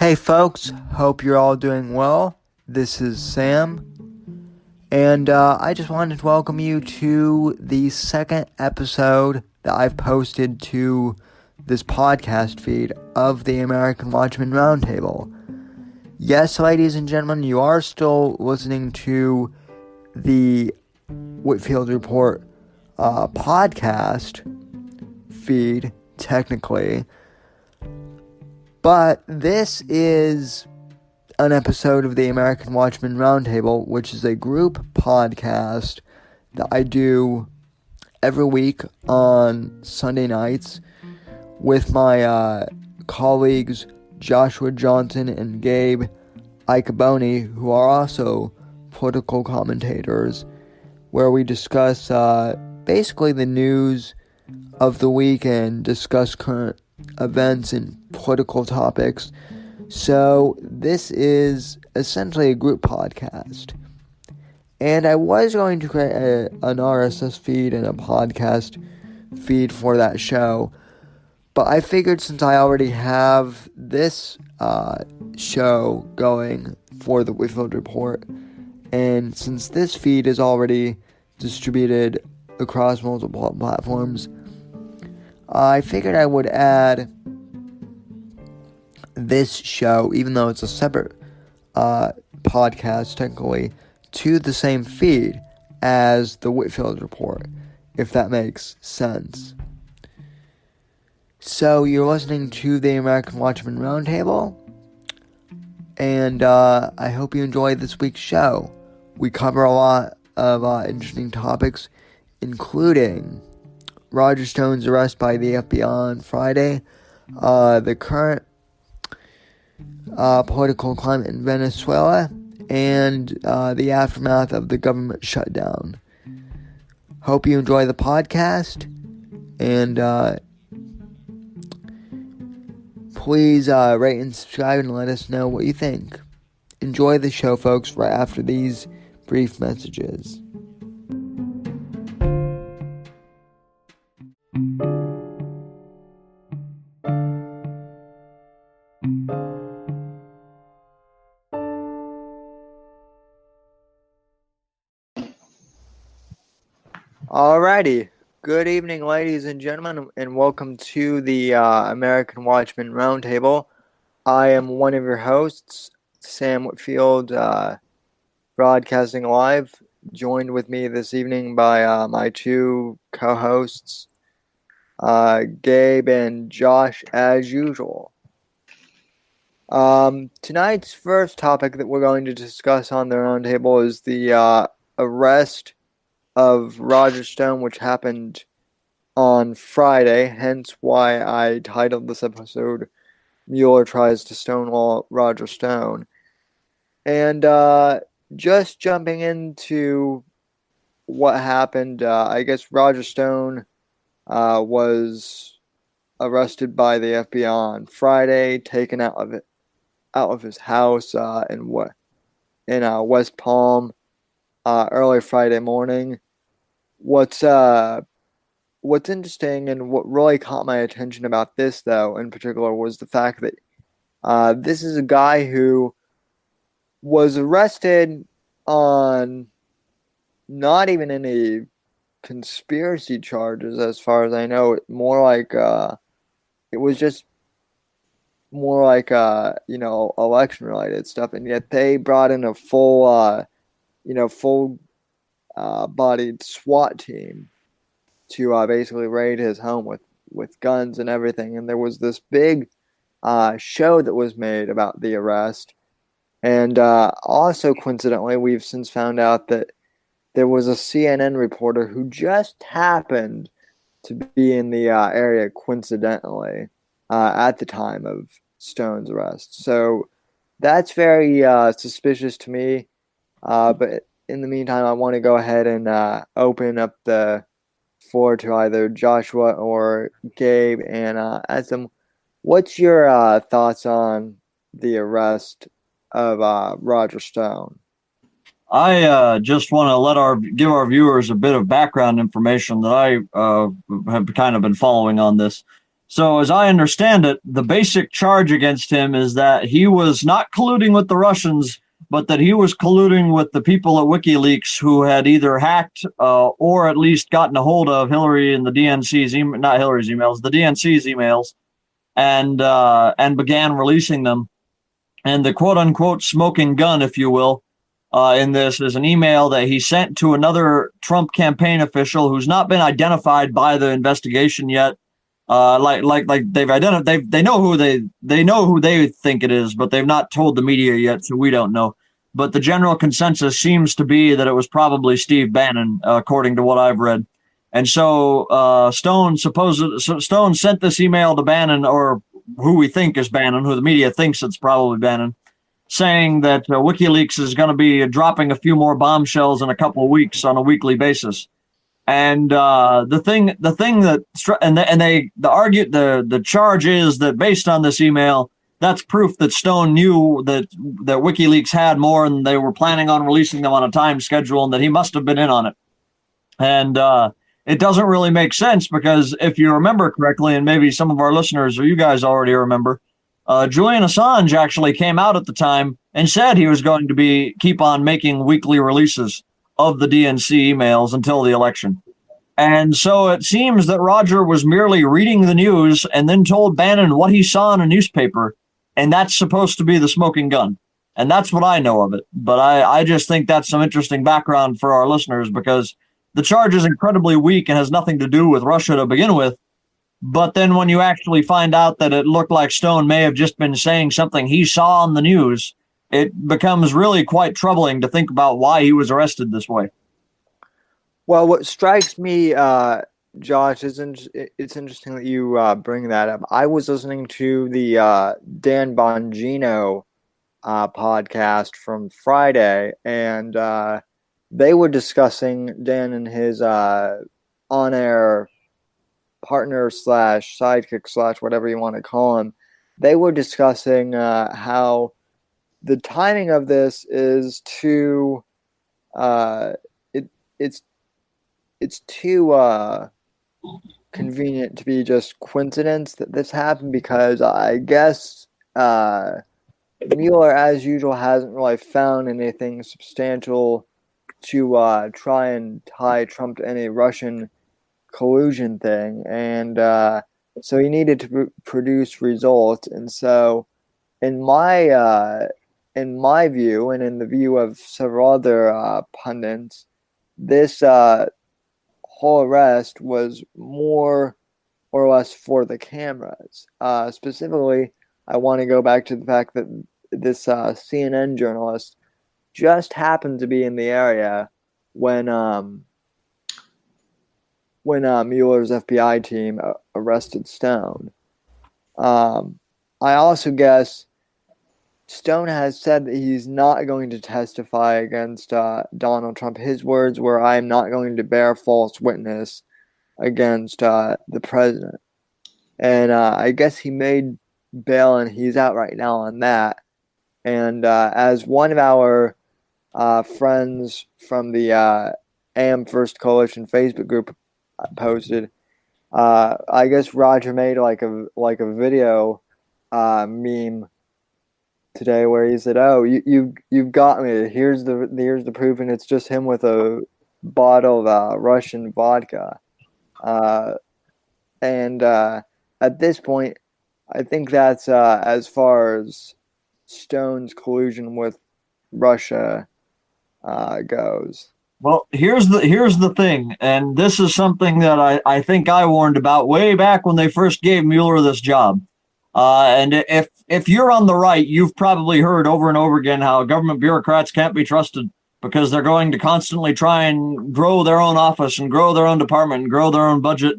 Hey folks, hope you're all doing well. This is Sam, and I just wanted to welcome you to the second episode that I've posted to this podcast feed of the American Watchmen Roundtable. Yes, ladies and gentlemen, you are still listening to the Whitfield Report podcast feed, technically. But this is an episode of the American Watchmen Roundtable, which is a group podcast that I do every week on Sunday nights with my colleagues Joshua Johnson and Gabe Icaboni, who are also political commentators, where we discuss basically the news of the week and discuss current events and political topics. So this is essentially a group podcast, and I was going to create an RSS feed and a podcast feed for that show, but I figured since I already have this show going for the Whitfield Report, and since this feed is already distributed across multiple platforms, I figured I would add this show, even though it's a separate podcast technically, to the same feed as the Whitfield Report, if that makes sense. So you're listening to the American Watchmen Roundtable, and I hope you enjoy this week's show. We cover a lot of interesting topics, including Roger Stone's arrest by the FBI on Friday, the current political climate in Venezuela, and the aftermath of the government shutdown. Hope you enjoy the podcast, and please rate and subscribe and let us know what you think. Enjoy the show, folks, right after these brief messages. Alrighty, good evening, ladies and gentlemen, and welcome to the American Watchmen Roundtable. I am one of your hosts, Sam Whitfield, broadcasting live, joined with me this evening by my two co-hosts, Gabe and Josh, as usual. Tonight's first topic that we're going to discuss on the roundtable is the arrest of Roger Stone, which happened on Friday, hence why I titled this episode Muller Tries to Stonewall Roger Stone. And just jumping into what happened, I guess Roger Stone was arrested by the FBI on Friday, taken out of his house in West Palm early Friday morning. What's interesting and what really caught my attention about this, though, in particular, was the fact that this is a guy who was arrested on not even any conspiracy charges, as far as I know. More like it was just more like election related stuff, and yet they brought in a full bodied SWAT team to basically raid his home with guns and everything. And there was this big show that was made about the arrest. And also, coincidentally, we've since found out that there was a CNN reporter who just happened to be in the area coincidentally at the time of Stone's arrest. So that's very suspicious to me. But in the meantime, I want to go ahead and open up the floor to either Joshua or Gabe and ask them, what's your thoughts on the arrest of Roger Stone? I just want to give our viewers a bit of background information that I have kind of been following on this. So as I understand it, the basic charge against him is that he was not colluding with the Russians, but that he was colluding with the people at WikiLeaks who had either hacked or at least gotten a hold of Hillary and the DNC's not Hillary's emails, the DNC's emails, and began releasing them. And the quote unquote smoking gun, if you will, in this is an email that he sent to another Trump campaign official who's not been identified by the investigation yet. Like they've identified, they know who they think it is, but they've not told the media yet, so we don't know. But the general consensus seems to be that it was probably Steve Bannon, according to what I've read. And so Stone sent this email to Bannon, or who we think is Bannon, who the media thinks it's probably Bannon, saying that WikiLeaks is going to be dropping a few more bombshells in a couple of weeks on a weekly basis. And the charge is that based on this email, that's proof that Stone knew that WikiLeaks had more and they were planning on releasing them on a time schedule, and that he must have been in on it. And it doesn't really make sense because if you remember correctly, and maybe some of our listeners or you guys already remember, Julian Assange actually came out at the time and said he was going to keep on making weekly releases of the DNC emails until the election. And so it seems that Roger was merely reading the news and then told Bannon what he saw in a newspaper, and that's supposed to be the smoking gun. And that's what I know of it. But I just think that's some interesting background for our listeners, because the charge is incredibly weak and has nothing to do with Russia to begin with. But then when you actually find out that it looked like Stone may have just been saying something he saw on the news, it becomes really quite troubling to think about why he was arrested this way. Well, what strikes me, Josh, it's interesting that you bring that up. I was listening to the Dan Bongino podcast from Friday, and they were discussing, Dan and his on-air partner / sidekick / whatever you want to call him, they were discussing how the timing of this is too it's too convenient to be just coincidence that this happened, because I guess Mueller, as usual, hasn't really found anything substantial to try and tie Trump to any Russian collusion thing, and so he needed to produce results. And so in my view, and in the view of several other pundits, this whole arrest was more or less for the cameras. Specifically, I want to go back to the fact that this CNN journalist just happened to be in the area when Mueller's FBI team arrested Stone. I also guess Stone has said that he's not going to testify against Donald Trump. His words were, "I am not going to bear false witness against the president." And I guess he made bail, and he's out right now on that. And as one of our friends from the AM First Coalition Facebook group posted, I guess Roger made like a video meme today where he said, "Oh, you've got me. Here's the proof," and it's just him with a bottle of Russian vodka. And at this point, I think that's as far as Stone's collusion with Russia goes. Well, here's the thing, and this is something that I think I warned about way back when they first gave Mueller this job. And if you're on the right, you've probably heard over and over again how government bureaucrats can't be trusted because they're going to constantly try and grow their own office and grow their own department and grow their own budget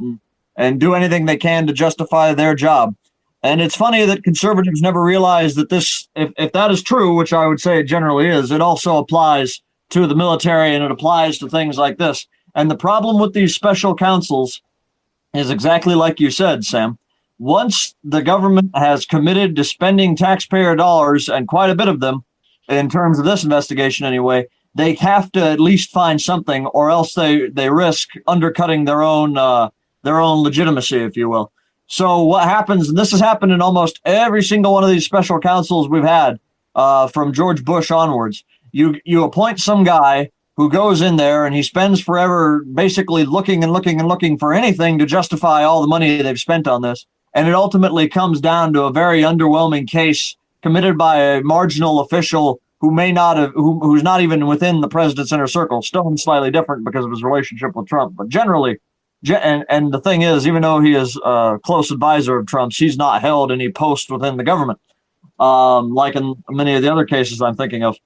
and do anything they can to justify their job. And it's funny that conservatives never realize that this, if that is true, which I would say it generally is, it also applies to the military and it applies to things like this. And the problem with these special counsels is exactly like you said, Sam. Once the government has committed to spending taxpayer dollars, and quite a bit of them, in terms of this investigation anyway, they have to at least find something, or else they risk undercutting their own legitimacy, if you will. So what happens, and this has happened in almost every single one of these special counsels we've had from George Bush onwards. You appoint some guy who goes in there and he spends forever basically looking and looking and looking for anything to justify all the money they've spent on this. And it ultimately comes down to a very underwhelming case committed by a marginal official who may not have, who's not even within the president's inner circle. Stone's slightly different because of his relationship with Trump, but generally, and the thing is, even though he is a close advisor of Trump's, he's not held any post within the government, like in many of the other cases I'm thinking of.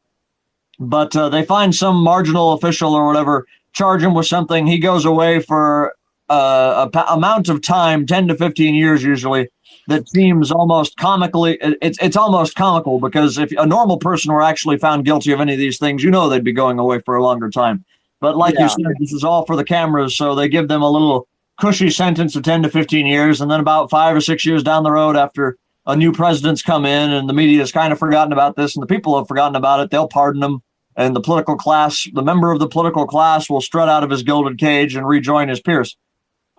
But they find some marginal official or whatever, charge him with something. He goes away for amount of time, 10 to 15 years usually, that seems almost comically, it's almost comical, because if a normal person were actually found guilty of any of these things, they'd be going away for a longer time. But like you said, this is all for the cameras, so they give them a little cushy sentence of 10 to 15 years, and then about 5 or 6 years down the road, after a new president's come in and the media has kind of forgotten about this and the people have forgotten about it, they'll pardon them, and the political class, the member of the political class, will strut out of his gilded cage and rejoin his peers.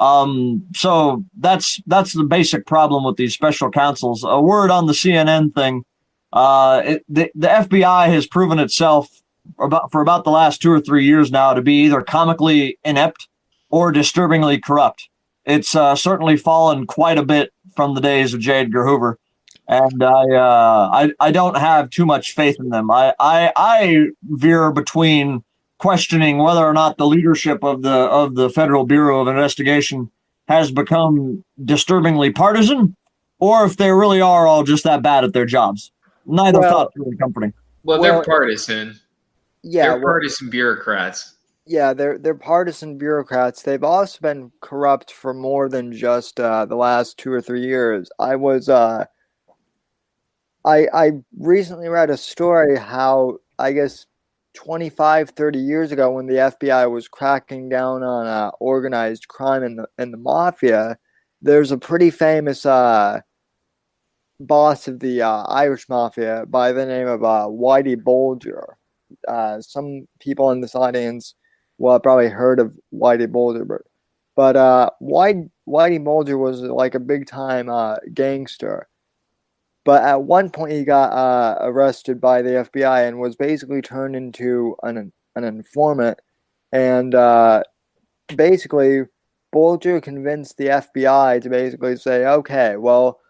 So that's the basic problem with these special counsels. A word on the CNN thing. The FBI has proven itself for about the last 2 or 3 years now to be either comically inept or disturbingly corrupt. It's certainly fallen quite a bit from the days of J. Edgar Hoover, and I don't have too much faith in them. I veer between questioning whether or not the leadership of the Federal Bureau of Investigation has become disturbingly partisan, or if they really are all just that bad at their jobs. Neither thought's really comforting. Well, they're partisan. Yeah, they're partisan bureaucrats. Yeah, they're partisan bureaucrats. They've also been corrupt for more than just the last 2 or 3 years. I recently read a story how, I guess, 25, 30 years ago, when the FBI was cracking down on organized crime and the mafia, there's a pretty famous boss of the Irish mafia by the name of Whitey Bulger. Some people in this audience will have probably heard of Whitey Bulger, but Whitey Bulger was like a big time gangster. But at one point, he got arrested by the FBI and was basically turned into an informant. And basically, Bulger convinced the FBI to basically say, "Okay, well,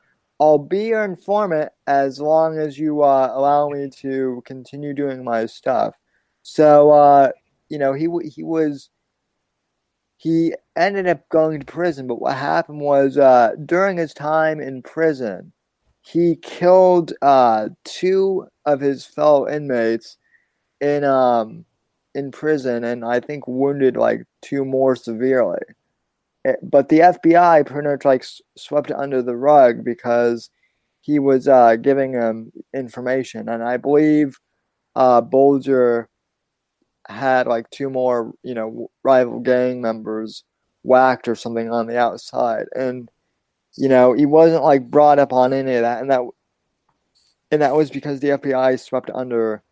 I'll be your informant as long as you allow me to continue doing my stuff." So, he ended up going to prison. But what happened was, during his time in prison, he killed 2 of his fellow inmates in prison, and I think wounded like 2 more severely. But the FBI pretty much like swept it under the rug because he was giving them information, and I believe Bulger had like 2 more rival gang members whacked or something on the outside, and he wasn't like brought up on any of that, and that was because the FBI swept under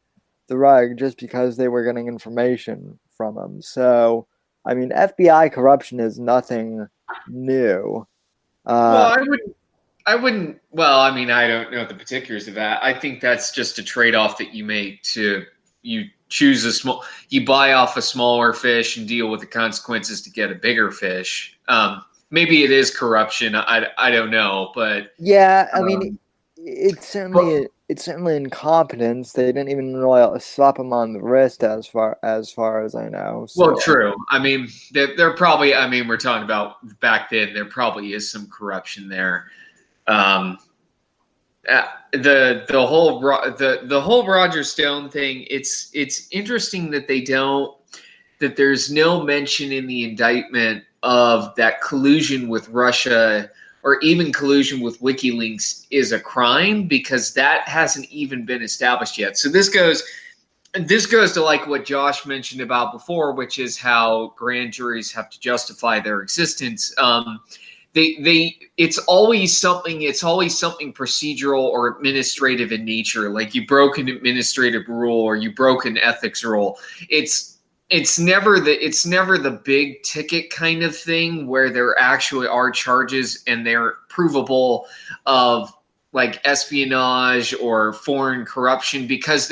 the rug just because they were getting information from him. So, I mean, FBI corruption is nothing new. Well, I wouldn't. Well, I mean, I don't know the particulars of that. I think that's just a trade-off that you make you choose you buy off a smaller fish and deal with the consequences to get a bigger fish. Maybe it is corruption. I don't know, but yeah, I mean, it's certainly incompetence. They didn't even really slap him on the wrist, as far as I know. So. Well, true. I mean, they're probably. I mean, we're talking about back then. There probably is some corruption there. The whole Roger Stone thing. It's interesting that there's no mention in the indictment of that collusion with Russia or even collusion with WikiLeaks is a crime, because that hasn't even been established yet. So this goes to like what Josh mentioned about before, which is how grand juries have to justify their existence. It's always something procedural or administrative in nature. Like you broke an administrative rule or you broke an ethics rule. It's it's never the big ticket kind of thing where there actually are charges and they're provable of like espionage or foreign corruption, because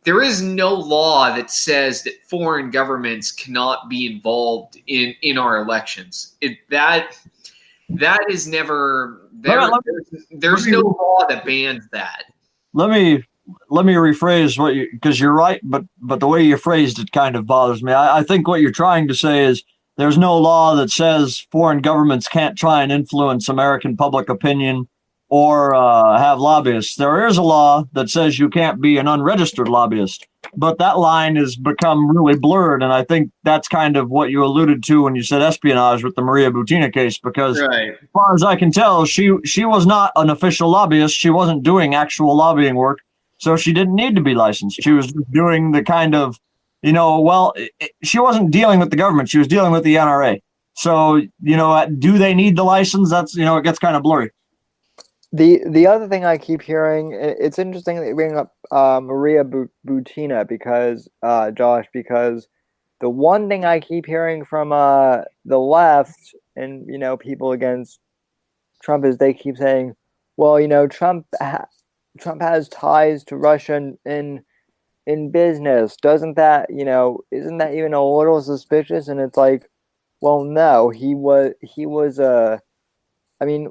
there is no law that says that foreign governments cannot be involved in our elections. That is never there. There's no law that bans that. Let me rephrase what you, because you're right, but the way you phrased it kind of bothers me. I think what you're trying to say is there's no law that says foreign governments can't try and influence American public opinion or have lobbyists. There is a law that says you can't be an unregistered lobbyist, but that line has become really blurred, and I think that's kind of what you alluded to when you said espionage with the Maria Butina case, because Right. as far as I can tell, she was not an official lobbyist. She wasn't doing actual lobbying work. So she didn't need to be licensed. She was doing the kind of, she wasn't dealing with the government. She was dealing with the NRA. So, do they need the license? That's, it gets kind of blurry. The other thing I keep hearing, it's interesting that you bring up Maria Butina because, Josh, because the one thing I keep hearing from the left and, people against Trump is they keep saying, well, Trump has ties to Russia in business. Doesn't that, isn't that even a little suspicious? And it's like, well, no, he was I mean,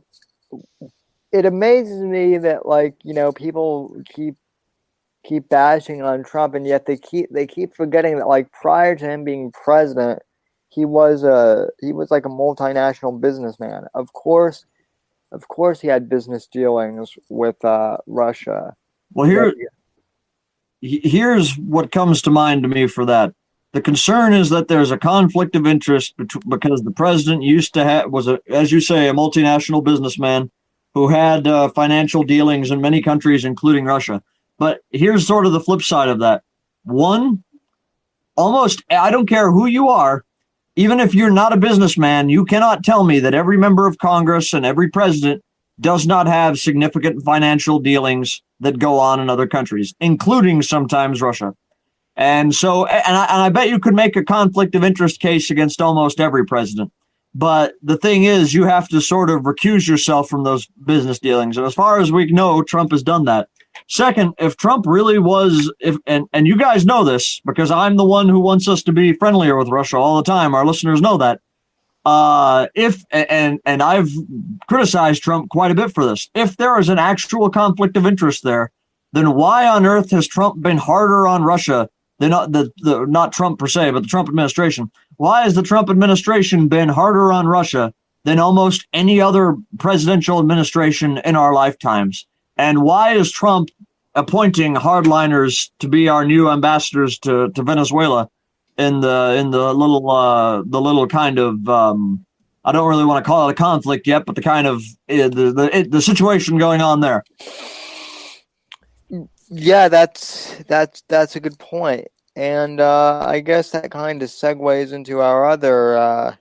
it amazes me that people keep bashing on Trump, and yet they keep forgetting that prior to him being president, he was like a multinational businessman. Of course he had business dealings with Russia. Well, here's what comes to mind to me for that. The concern is that there's a conflict of interest because the president used to was as you say, a multinational businessman who had financial dealings in many countries, including Russia. But here's sort of the flip side of that. One, I don't care who you are, even if you're not a businessman, you cannot tell me that every member of Congress and every president does not have significant financial dealings that go on in other countries, including sometimes Russia. And so, and I bet you could make a conflict of interest case against almost every president. But the thing is, you have to sort of recuse yourself from those business dealings. And as far as we know, Trump has done that. Second, if Trump really was, and you guys know this because I'm the one who wants us to be friendlier with Russia all the time. Our listeners know that. And I've criticized Trump quite a bit for this. If there is an actual conflict of interest there, then why on earth has Trump been harder on Russia than not Trump per se, but the Trump administration? Why has the Trump administration been harder on Russia than almost any other presidential administration in our lifetimes? And why is Trump appointing hardliners to be our new ambassadors to Venezuela in the little kind of I don't really want to call it a conflict yet, but the kind of the situation going on there? Yeah, that's a good point. And I guess that kind of segues into our other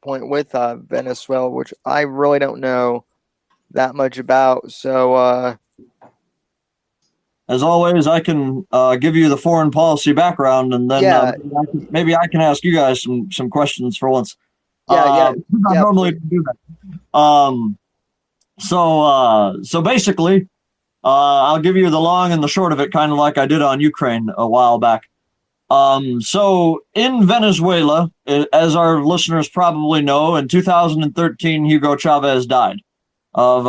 point with Venezuela, which I really don't know that much about. So, as always, I can give you the foreign policy background, and then maybe I can ask you guys some questions for once. I normally do that. So basically, I'll give you the long and the short of it, kind of like I did on Ukraine a while back. So in Venezuela, as our listeners probably know, in 2013, Hugo Chavez died of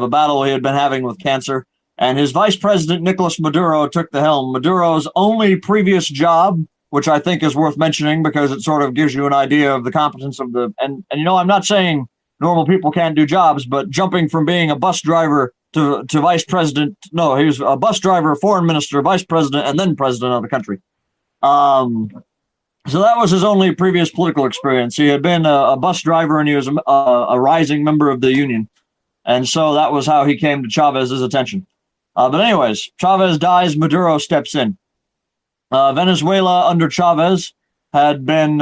a battle he had been having with cancer. And his vice president, Nicolas Maduro, took the helm. Maduro's only previous job, which I think is worth mentioning because it sort of gives you an idea of the competence of and I'm not saying normal people can't do jobs, but jumping from being a bus driver to vice president. No, he was a bus driver, foreign minister, vice president, and then president of the country. So that was his only previous political experience. He had been a bus driver, and he was a rising member of the union. And so that was how he came to Chavez's attention. But anyways, Chavez dies, Maduro steps in. Venezuela under Chavez had been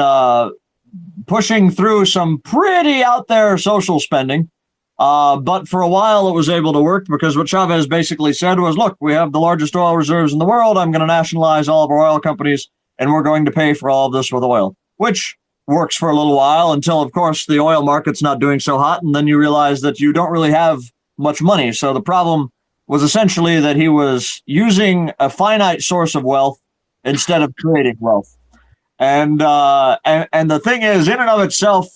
pushing through some pretty out there social spending. But for a while it was able to work because what Chavez basically said was, look, we have the largest oil reserves in the world. I'm going to nationalize all of our oil companies and we're going to pay for all of this with oil, which works for a little while until, of course, the oil market's not doing so hot, and then you realize that you don't really have much money. So the problem was essentially that he was using a finite source of wealth instead of creating wealth. And the thing is, in and of itself,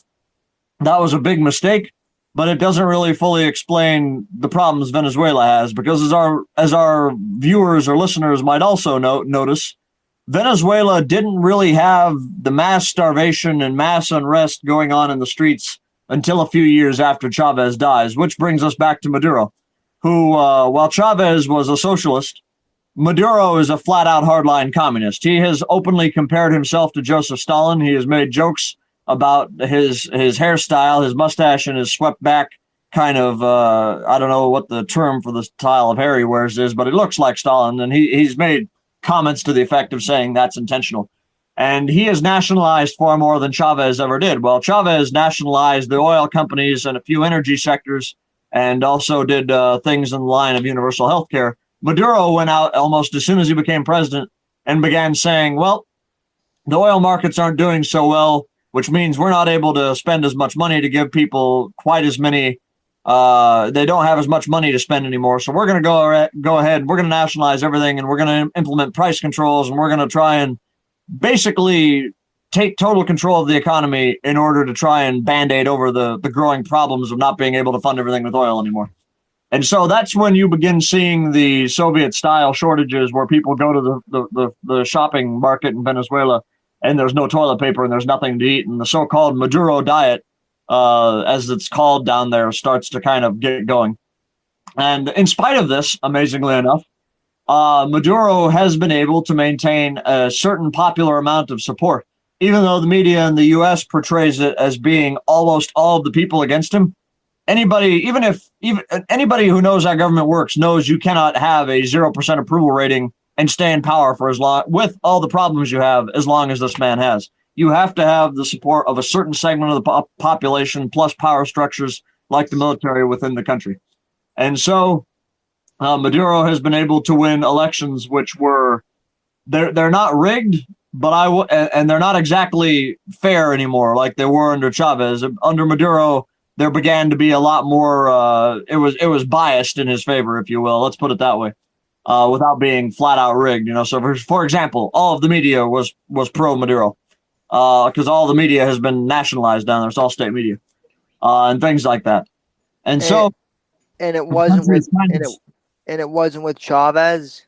that was a big mistake, but it doesn't really fully explain the problems Venezuela has, because as our viewers or listeners might also notice, Venezuela didn't really have the mass starvation and mass unrest going on in the streets until a few years after Chavez dies, which brings us back to Maduro, who, while Chavez was a socialist, Maduro is a flat-out hardline communist. He has openly compared himself to Joseph Stalin. He has made jokes about his hairstyle, his mustache, and his swept back kind of, I don't know what the term for the style of hair he wears is, but it looks like Stalin, and he's made comments to the effect of saying that's intentional. And he has nationalized far more than Chavez ever did. Well, Chavez nationalized the oil companies and a few energy sectors, and also did things in the line of universal health care. Maduro went out almost as soon as he became president and began saying, well, the oil markets aren't doing so well, which means we're not able to spend as much money to give people quite as many. They don't have as much money to spend anymore. So we're going to go ahead. We're going to nationalize everything, and we're going to implement price controls, and we're going to try and basically take total control of the economy in order to try and band-aid over the growing problems of not being able to fund everything with oil anymore. And so that's when you begin seeing the Soviet-style shortages, where people go to the shopping market in Venezuela and there's no toilet paper and there's nothing to eat. And the so-called Maduro diet, as it's called down there, starts to kind of get going. And in spite of this, amazingly enough, Maduro has been able to maintain a certain popular amount of support, even though the media in the U.S. portrays it as being almost all of the people against him. Anybody who knows how government works knows you cannot have a 0% approval rating and stay in power for as long, with all the problems you have, as long as this man has. You have to have the support of a certain segment of the population, plus power structures like the military within the country. And so Maduro has been able to win elections, which were they're not rigged, but and they're not exactly fair anymore like they were under Chavez. Under Maduro, there began to be a lot more. It was biased in his favor, if you will. Let's put it that way, without being flat out rigged. So for example, all of the media was pro Maduro, because all the media has been nationalized down there. It's all state media, and things like that. And so, it wasn't with Chavez.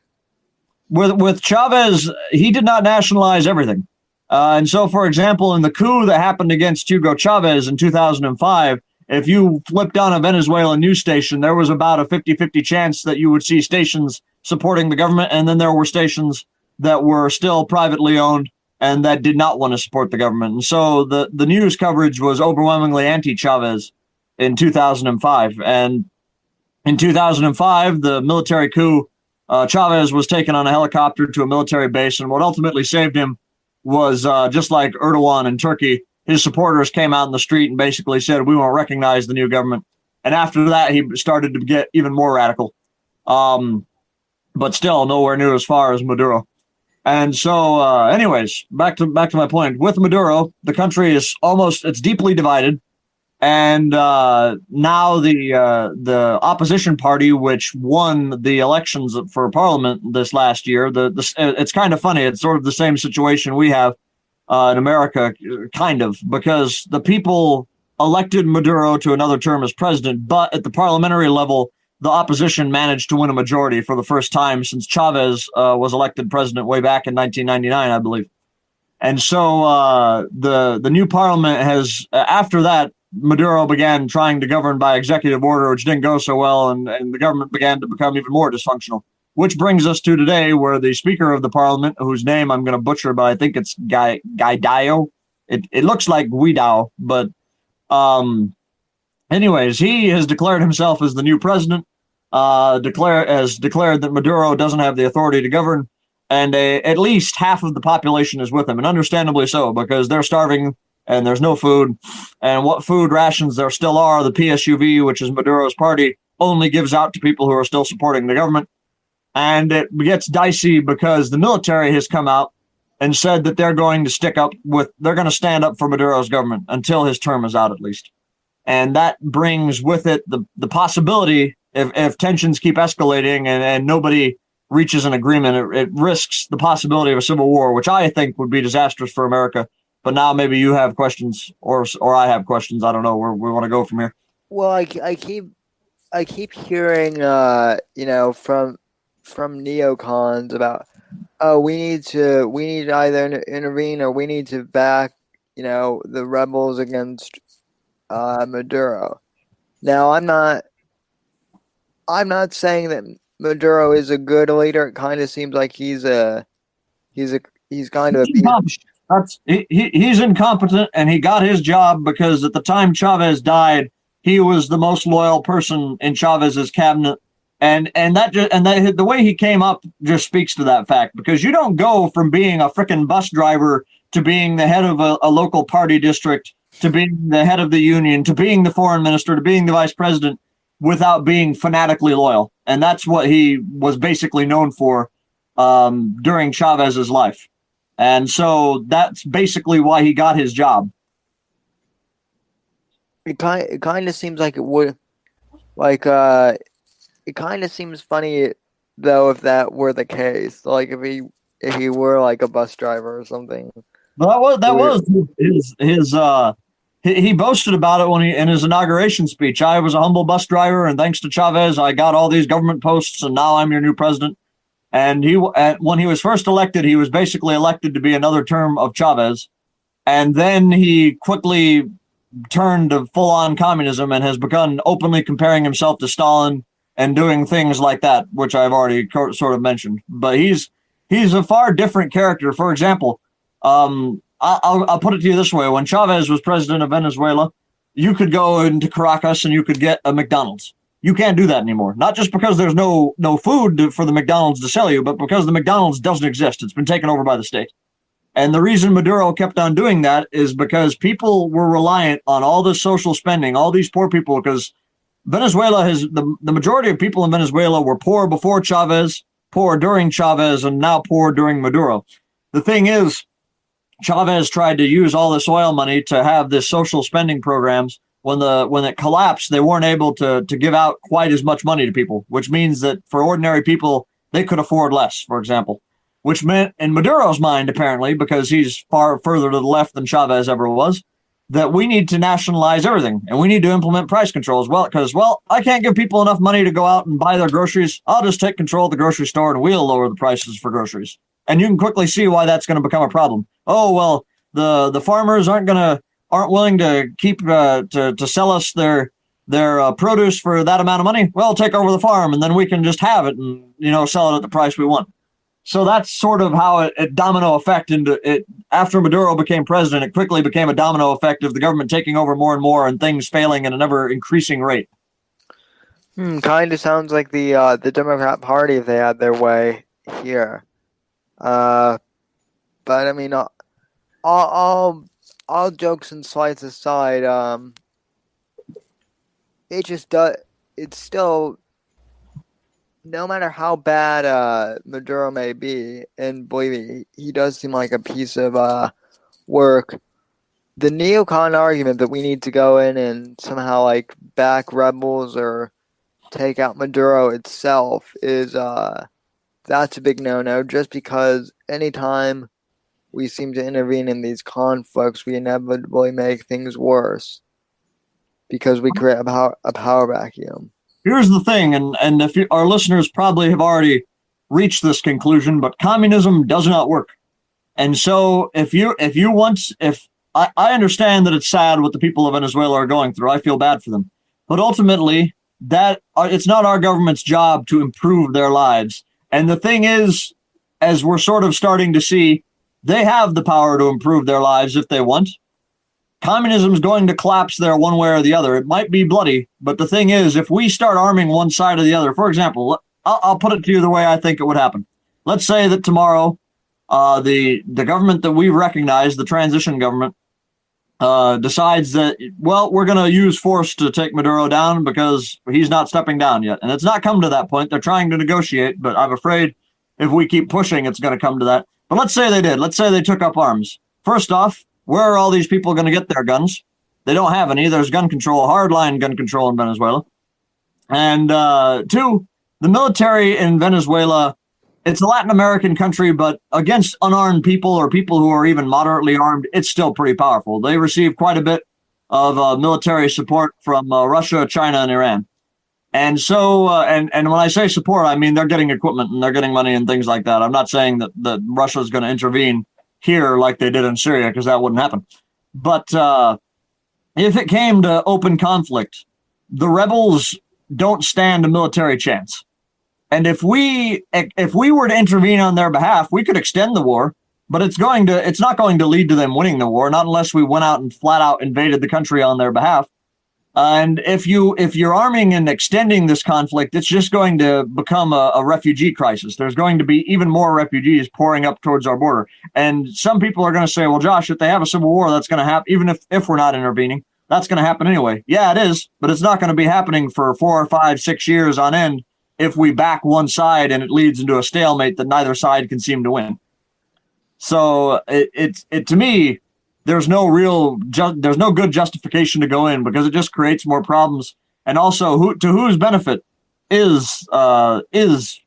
With Chavez, he did not nationalize everything. And so, for example, in the coup that happened against Hugo Chavez in 2005, if you flipped on a Venezuelan news station, there was about a 50-50 chance that you would see stations supporting the government, and then there were stations that were still privately owned and that did not want to support the government. And so the news coverage was overwhelmingly anti-Chavez in 2005. And in 2005, the military coup, Chavez was taken on a helicopter to a military base, and what ultimately saved him was just like Erdogan in Turkey. His supporters came out in the street and basically said, we won't recognize the new government. And after that, he started to get even more radical, but still nowhere near as far as Maduro. And so anyways, back to my point. With Maduro, the country is it's deeply divided. And now the opposition party, which won the elections for parliament this last year, it's kind of funny. It's sort of the same situation we have in America, kind of, because the people elected Maduro to another term as president, but at the parliamentary level, the opposition managed to win a majority for the first time since Chavez was elected president way back in 1999, I believe. And so the new parliament has, after that, Maduro began trying to govern by executive order, which didn't go so well, and the government began to become even more dysfunctional. Which brings us to today, where the Speaker of the Parliament, whose name I'm going to butcher, but I think it's Guaidó. It looks like Guaidó, but anyways, he has declared himself as the new president, declared that Maduro doesn't have the authority to govern, and at least half of the population is with him, and understandably so, because they're starving and there's no food. And what food rations there still are, the PSUV, which is Maduro's party, only gives out to people who are still supporting the government. And it gets dicey because the military has come out and said that they're going to stand up for Maduro's government until his term is out, at least. And that brings with it the possibility, if tensions keep escalating and nobody reaches an agreement, it risks the possibility of a civil war, which I think would be disastrous for America. But now maybe you have questions, or I have questions. I don't know where we want to go from here. Well, I keep hearing, from neocons about, oh, we need to either intervene or we need to back, the rebels against Maduro. Now, I'm not saying that Maduro is a good leader. It kind of seems like he's kind of he's incompetent, and he got his job because at the time Chavez died, he was the most loyal person in Chavez's cabinet, and the way he came up just speaks to that fact, because you don't go from being a frickin' bus driver to being the head of a local party district to being the head of the union to being the foreign minister to being the vice president without being fanatically loyal, and that's what he was basically known for during Chavez's life, and so that's basically why he got his job. It kind of seems like it would, it kind of seems funny though if that were the case, like if he were like a bus driver or something. Well, that was his he boasted about it in his inauguration speech. I was a humble bus driver, and thanks to Chavez, I got all these government posts, and now I'm your new president. And when he was first elected, he was basically elected to be another term of Chavez, and then he quickly turned to full-on communism and has begun openly comparing himself to Stalin and doing things like that, which I've already sort of mentioned. But he's a far different character. For example, I'll put it to you this way. When Chavez was president of Venezuela, you could go into Caracas and you could get a McDonald's. You can't do that anymore. Not just because there's no food for the McDonald's to sell you, but because the McDonald's doesn't exist. It's been taken over by the state. And the reason Maduro kept on doing that is because people were reliant on all this social spending, all these poor people, because Venezuela the majority of people in Venezuela were poor before Chavez, poor during Chavez, and now poor during Maduro. The thing is, Chavez tried to use all this oil money to have this social spending programs. When it collapsed, they weren't able to give out quite as much money to people, which means that for ordinary people, they could afford less, for example, which meant in Maduro's mind, apparently, because he's far further to the left than Chavez ever was, that we need to nationalize everything and we need to implement price controls. Well, because, I can't give people enough money to go out and buy their groceries. I'll just take control of the grocery store and we'll lower the prices for groceries. And you can quickly see why that's going to become a problem. Oh, well, the farmers aren't willing to keep to sell us their produce for that amount of money. Well, take over the farm and then we can just have it and sell it at the price we want. So that's sort of how it domino effect into it. After Maduro became president, it quickly became a domino effect of the government taking over more and more and things failing at an ever increasing rate. Kind of sounds like the Democrat Party if they had their way here. But I mean, all jokes and slights aside, it just does. It's still, no matter how bad Maduro may be, and believe me, he does seem like a piece of work. The neocon argument that we need to go in and somehow like back rebels or take out Maduro itself is that's a big no-no. Just because anytime we seem to intervene in these conflicts, we inevitably make things worse because we create a power vacuum. Here's the thing, and if our listeners probably have already reached this conclusion, but communism does not work. And so I understand that it's sad what the people of Venezuela are going through. I feel bad for them. But ultimately, it's not our government's job to improve their lives. And the thing is, as we're sort of starting to see, they have the power to improve their lives if they want. Communism is going to collapse there one way or the other. It might be bloody, but the thing is, if we start arming one side or the other, for example, I'll put it to you the way I think it would happen. Let's say that tomorrow, the government that we recognize, the transition government, decides that, we're going to use force to take Maduro down because he's not stepping down yet. And it's not come to that point. They're trying to negotiate, but I'm afraid if we keep pushing, it's going to come to that. But let's say they did. Let's say they took up arms. First off, where are all these people going to get their guns? They don't have any. There's gun control, hardline gun control in Venezuela. And two, the military in Venezuela, it's a Latin American country, but against unarmed people or people who are even moderately armed, it's still pretty powerful. They receive quite a bit of military support from Russia, China, and Iran. And so, and when I say support, I mean they're getting equipment and they're getting money and things like that. I'm not saying that Russia is going to intervene here like they did in Syria, because that wouldn't happen. But if it came to open conflict, the rebels don't stand a military chance. And if we were to intervene on their behalf, we could extend the war, but it's not going to lead to them winning the war, not unless we went out and flat out invaded the country on their behalf. And if you're arming and extending this conflict, it's just going to become a refugee crisis. There's going to be even more refugees pouring up towards our border. And some people are going to say, well, Josh, if they have a civil war, that's going to happen, even if we're not intervening, that's going to happen anyway. Yeah, it is, but it's not going to be happening for 4 or 5, 6 years on end if we back one side and it leads into a stalemate that neither side can seem to win. So it to me, there's no good justification to go in, because it just creates more problems. And also, to whose benefit is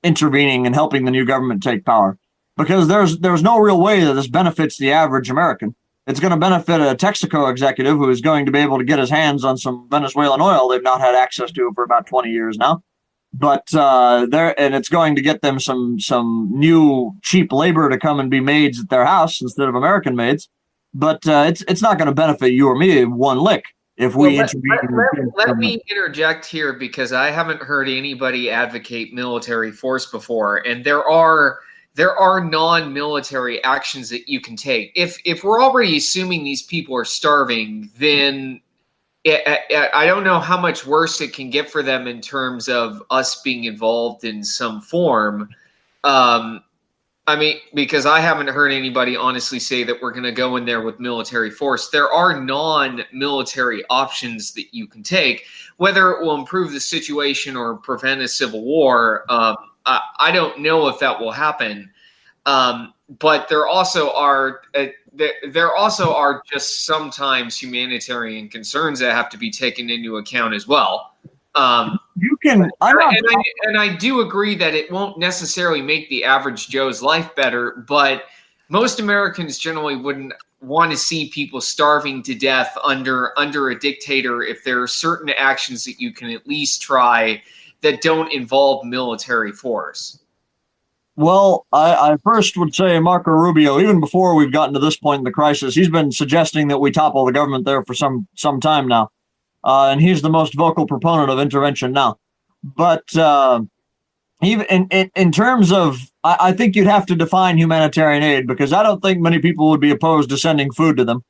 intervening and helping the new government take power? Because there's no real way that this benefits the average American. It's going to benefit a Texaco executive who is going to be able to get his hands on some Venezuelan oil they've not had access to for about 20 years now. But it's going to get them some new cheap labor to come and be maids at their house instead of American maids. But it's not going to benefit you or me one lick if we intervene. Let me interject here, because I haven't heard anybody advocate military force before, and there are non-military actions that you can take. If we're already assuming these people are starving, then I don't know how much worse it can get for them in terms of us being involved in some form. I mean, because I haven't heard anybody honestly say that we're going to go in there with military force. There are non-military options that you can take. Whether it will improve the situation or prevent a civil war, I don't know if that will happen. But there also are just sometimes humanitarian concerns that have to be taken into account as well. I do agree that it won't necessarily make the average Joe's life better, but most Americans generally wouldn't want to see people starving to death under a dictator if there are certain actions that you can at least try that don't involve military force. Well, I first would say Marco Rubio, even before we've gotten to this point in the crisis, he's been suggesting that we topple the government there for some time now. And he's the most vocal proponent of intervention now. But even in terms of, I think you'd have to define humanitarian aid, because I don't think many people would be opposed to sending food to them.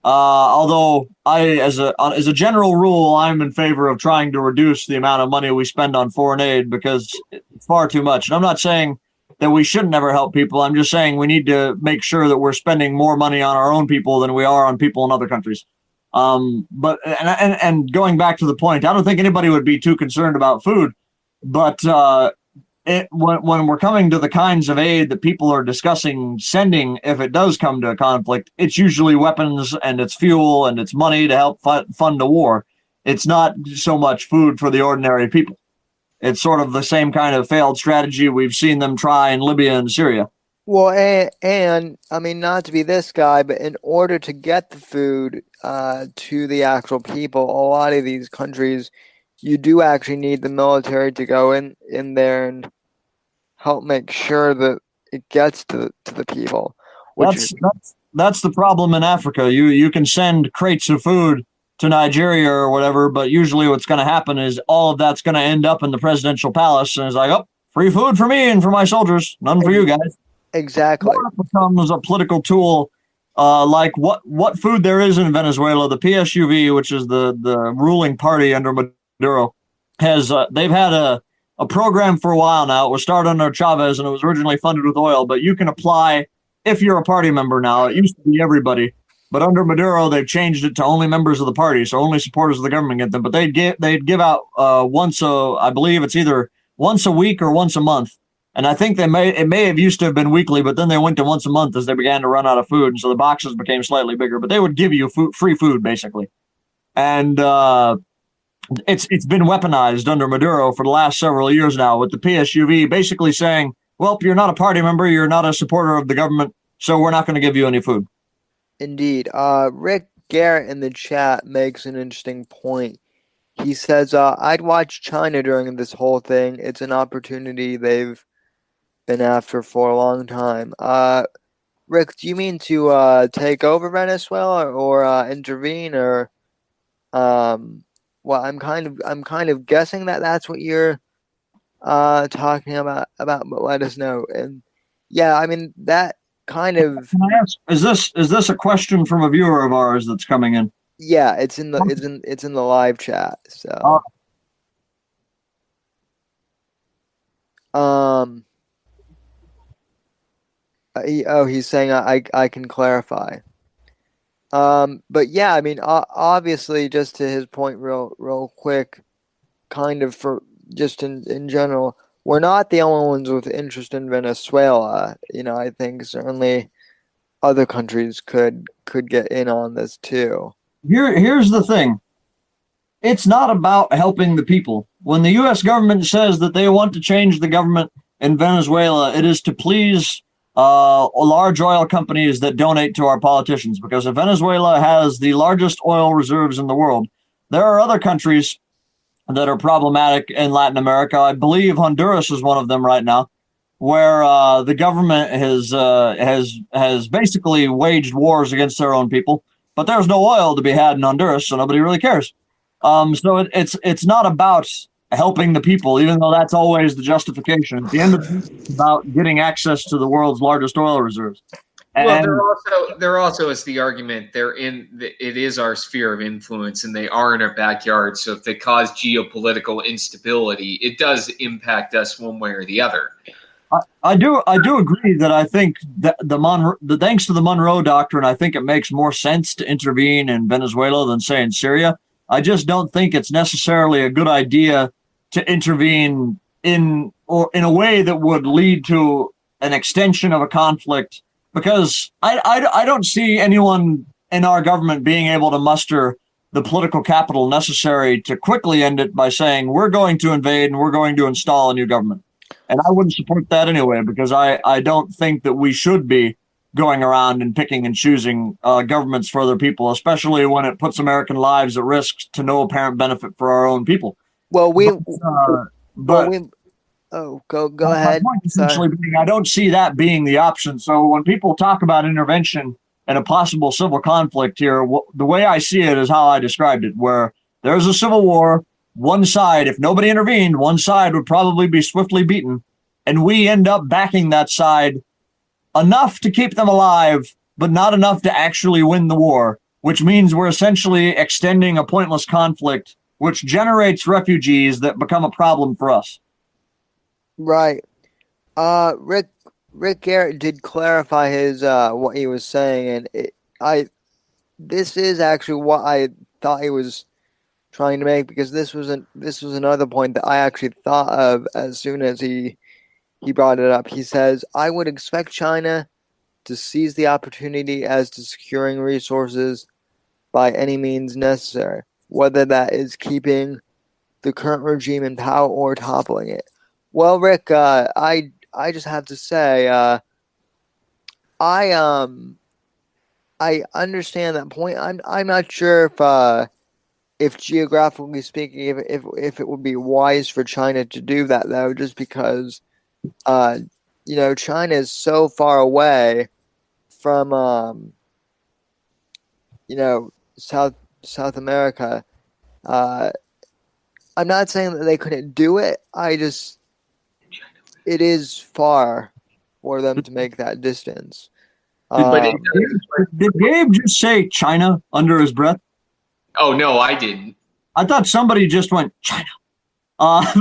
Although as a general rule, I'm in favor of trying to reduce the amount of money we spend on foreign aid, because it's far too much. And I'm not saying that we shouldn't ever help people. I'm just saying we need to make sure that we're spending more money on our own people than we are on people in other countries. But going back to the point, I don't think anybody would be too concerned about food. But when we're coming to the kinds of aid that people are discussing sending, if it does come to a conflict, it's usually weapons and it's fuel and it's money to help fund a war. It's not so much food for the ordinary people. It's sort of the same kind of failed strategy we've seen them try in Libya and Syria. Well, and I mean, not to be this guy, but in order to get the food to the actual people, a lot of these countries, you do actually need the military to go in there and help make sure that it gets to the people. That's the problem in Africa. You can send crates of food to Nigeria or whatever, but usually what's going to happen is all of that's going to end up in the presidential palace, and it's like, oh, free food for me and for my soldiers, none for you guys. Exactly. It becomes a political tool, like what food there is in Venezuela. The PSUV, which is the ruling party under Maduro, has they've had a program for a while now. It was started under Chavez, and it was originally funded with oil, but you can apply if you're a party member now. It used to be everybody. But under Maduro, they've changed it to only members of the party, so only supporters of the government get them. But they'd give out I believe it's either once a week or once a month, And I think it may have used to have been weekly, but then they went to once a month as they began to run out of food, and so the boxes became slightly bigger. But they would give you free food basically, and it's been weaponized under Maduro for the last several years now, with the PSUV basically saying, "Well, you're not a party member, you're not a supporter of the government, so we're not going to give you any food." Indeed. Rick Garrett in the chat makes an interesting point. He says, I'd watch China during this whole thing. It's an opportunity they've been after for a long time. Rick, do you mean to take over Venezuela or intervene, or well, I'm kind of guessing that that's what you're talking about, but let us know. And yeah, I mean that kind of. Can I ask, is this a question from a viewer of ours that's coming in? Yeah, it's in the live chat. So he's saying I can clarify. But yeah, I mean, obviously, just to his point, real quick, kind of for just in general, we're not the only ones with interest in Venezuela. You know, I think certainly other countries could get in on this too. Here's the thing. It's not about helping the people. When the U.S. government says that they want to change the government in Venezuela, it is to please large oil companies that donate to our politicians. Because if Venezuela has the largest oil reserves in the world, there are other countries that are problematic in Latin America. I believe Honduras is one of them right now, where the government has basically waged wars against their own people. But there's no oil to be had in Honduras, so nobody really cares. So it's not about helping the people, even though that's always the justification. At the end of the day, it's about getting access to the world's largest oil reserves. Well, there also is the argument it is our sphere of influence, and they are in our backyard. So if they cause geopolitical instability, it does impact us one way or the other. I do agree that I think that thanks to the Monroe Doctrine, I think it makes more sense to intervene in Venezuela than say in Syria. I just don't think it's necessarily a good idea to intervene in a way that would lead to an extension of a conflict, because I don't see anyone in our government being able to muster the political capital necessary to quickly end it by saying we're going to invade and we're going to install a new government. And I wouldn't support that anyway, because I don't think that we should be going around and picking and choosing governments for other people, especially when it puts American lives at risk to no apparent benefit for our own people. Well, go ahead. Essentially, I don't see that being the option. So when people talk about intervention and a possible civil conflict here, the way I see it is how I described it, where there's a civil war. One side, if nobody intervened, one side would probably be swiftly beaten, and we end up backing that side enough to keep them alive, but not enough to actually win the war, which means we're essentially extending a pointless conflict, which generates refugees that become a problem for us. Right. Rick Garrett did clarify his what he was saying, and this is actually what I thought he was trying to make, because this was another point that I actually thought of as soon as he brought it up. He says, I would expect China to seize the opportunity as to securing resources by any means necessary, whether that is keeping the current regime in power or toppling it. Well, Rick, I just have to say, I understand that point. I'm not sure if geographically speaking, if it would be wise for China to do that, though, just because, China is so far away from, South America. I'm not saying that they couldn't do it. It is far for them to make that distance. Did Gabe just say China under his breath? Oh, no, I didn't. I thought somebody just went China. I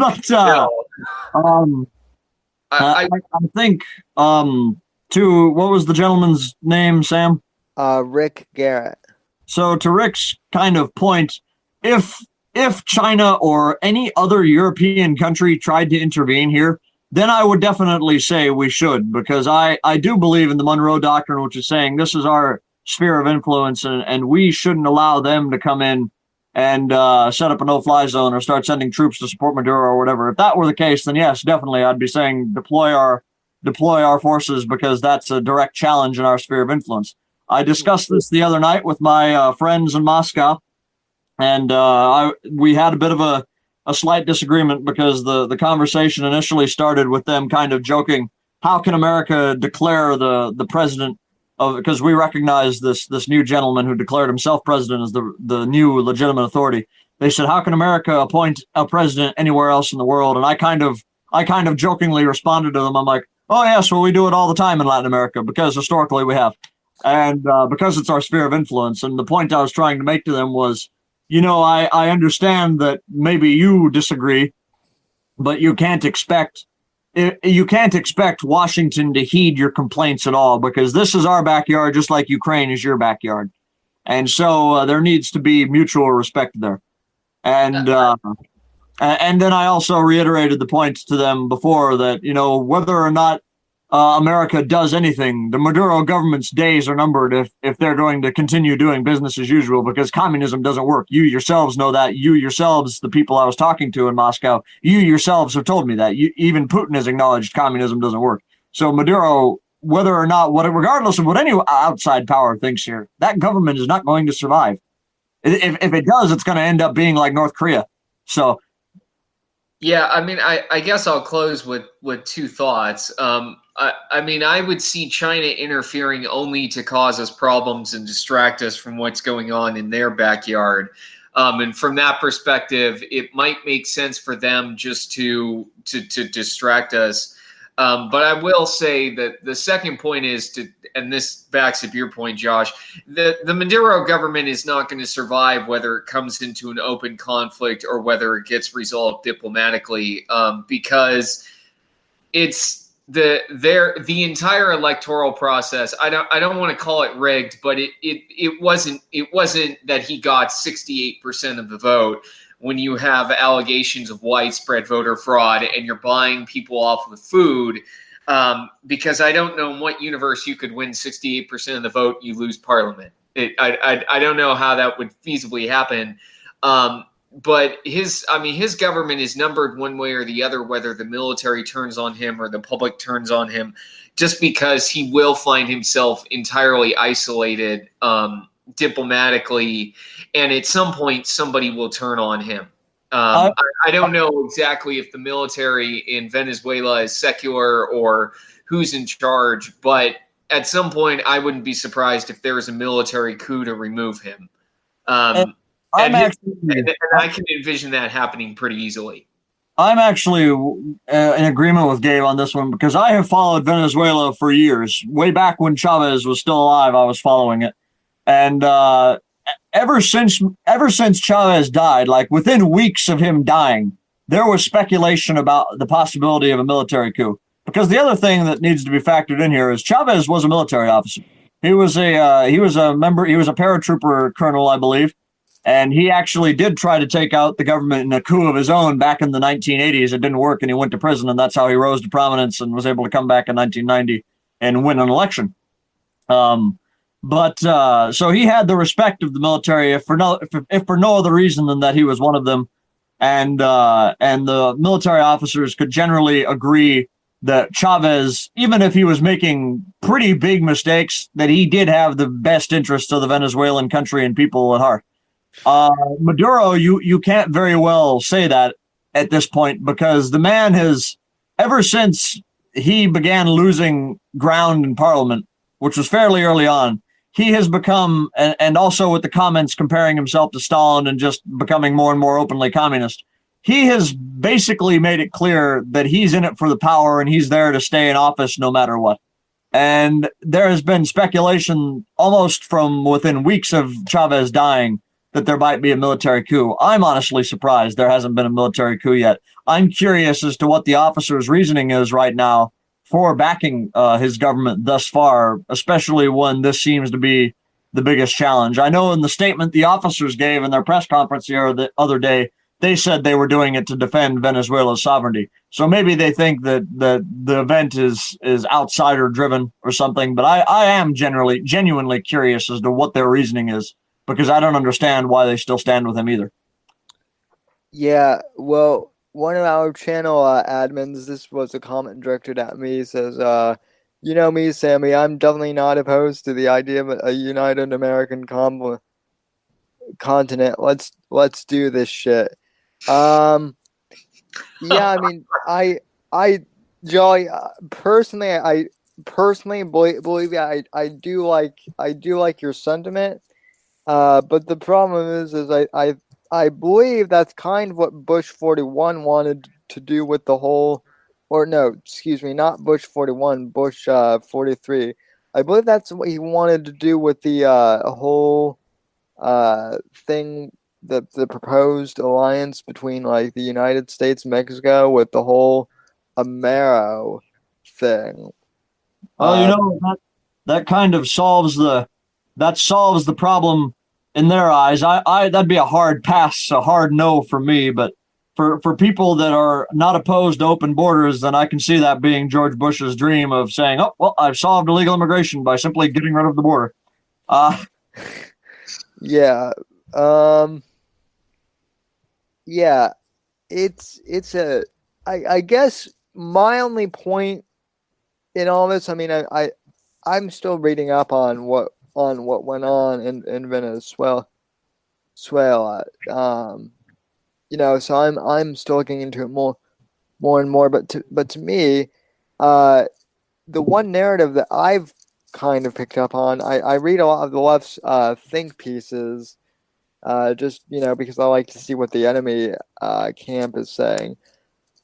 think to what was the gentleman's name, Sam? Rick Garrett. So to Rick's kind of point, if China or any other European country tried to intervene here, then I would definitely say we should, because I do believe in the Monroe Doctrine, which is saying this is our sphere of influence, and we shouldn't allow them to come in and set up a no-fly zone or start sending troops to support Maduro or whatever. If that were the case, then yes, definitely, I'd be saying deploy our forces, because that's a direct challenge in our sphere of influence. I discussed this the other night with my friends in Moscow, and we had a bit of a slight disagreement, because the conversation initially started with them kind of joking, how can America declare the president of, because we recognize this new gentleman who declared himself president as the new legitimate authority. They said, how can America appoint a president anywhere else in the world? And I kind of jokingly responded to them. I'm like, oh yes, well, we do it all the time in Latin America, because historically we have, and because it's our sphere of influence. And the point I was trying to make to them was, I understand that maybe you disagree, but you can't expect Washington to heed your complaints at all, because this is our backyard, just like Ukraine is your backyard. And so there needs to be mutual respect there. And then I also reiterated the point to them before that, whether or not America does anything, the Maduro government's days are numbered if they're going to continue doing business as usual, because communism doesn't work. You yourselves know that. You yourselves, the people I was talking to in Moscow, you yourselves have told me that. Even Putin has acknowledged communism doesn't work. So Maduro, whether or not, regardless of what any outside power thinks here, that government is not going to survive. If it does, it's going to end up being like North Korea. So. Yeah, I mean, I guess I'll close with two thoughts. I would see China interfering only to cause us problems and distract us from what's going on in their backyard. And from that perspective, it might make sense for them just to distract us. But I will say that the second point is and this backs up your point, Josh, the Maduro government is not going to survive whether it comes into an open conflict or whether it gets resolved diplomatically, because it's the entire electoral process. I don't want to call it rigged, but it wasn't that he got 68% of the vote. When you have allegations of widespread voter fraud and you're buying people off with food, because I don't know in what universe you could win 68% of the vote, you lose parliament. I don't know how that would feasibly happen. But his government is numbered one way or the other, whether the military turns on him or the public turns on him, just because he will find himself entirely isolated diplomatically, and at some point somebody will turn on him. I don't know exactly if the military in Venezuela is secular or who's in charge, but at some point I wouldn't be surprised if there was a military coup to remove him. And I can envision that happening pretty easily. I'm actually in agreement with Gabe on this one, because I have followed Venezuela for years. Way back when Chavez was still alive, I was following it. And ever since Chavez died, like within weeks of him dying, there was speculation about the possibility of a military coup. Because the other thing that needs to be factored in here is Chavez was a military officer. He was a paratrooper colonel, I believe, and he actually did try to take out the government in a coup of his own back in the 1980s. It didn't work, and he went to prison, and that's how he rose to prominence and was able to come back in 1990 and win an election. So he had the respect of the military, if for no other reason than that he was one of them, and the military officers could generally agree that Chavez, even if he was making pretty big mistakes, that he did have the best interests of the Venezuelan country and people at heart. Maduro, you can't very well say that at this point, because the man has, ever since he began losing ground in Parliament, which was fairly early on, he has become, and also with the comments comparing himself to Stalin and just becoming more and more openly communist, he has basically made it clear that he's in it for the power and he's there to stay in office no matter what. And there has been speculation almost from within weeks of Chavez dying that there might be a military coup. I'm honestly surprised there hasn't been a military coup yet. I'm curious as to what the officer's reasoning is right now for backing his government thus far, especially when this seems to be the biggest challenge. I know in the statement the officers gave in their press conference here the other day, they said they were doing it to defend Venezuela's sovereignty. So maybe they think that the event is outsider driven or something. But I am genuinely curious as to what their reasoning is, because I don't understand why they still stand with him either. Yeah, well, one of our channel admins, this was a comment directed at me, says, you know me, Sammy, I'm definitely not opposed to the idea of a united American continent. Let's do this shit. Yeah, I mean, Jolly, personally, I believe I do like your sentiment. But the problem is I believe that's kind of what Bush 41 wanted to do with the whole, or no, excuse me, not Bush 41, Bush 43. I believe that's what he wanted to do with the whole thing, the proposed alliance between like the United States and Mexico with the whole Amero thing. That kind of solves the problem in their eyes. I that'd be a hard pass, a hard no for me. But for people that are not opposed to open borders, then I can see that being George Bush's dream of saying, "Oh, well, I've solved illegal immigration by simply getting rid of the border." Yeah. Yeah. I guess my only point in all this, I mean, I'm still reading up on what went on in Venezuela. You know, so I'm still looking into it more and more. But to me, the one narrative that I've kind of picked up on, I read a lot of the left's think pieces, just, you know, because I like to see what the enemy camp is saying.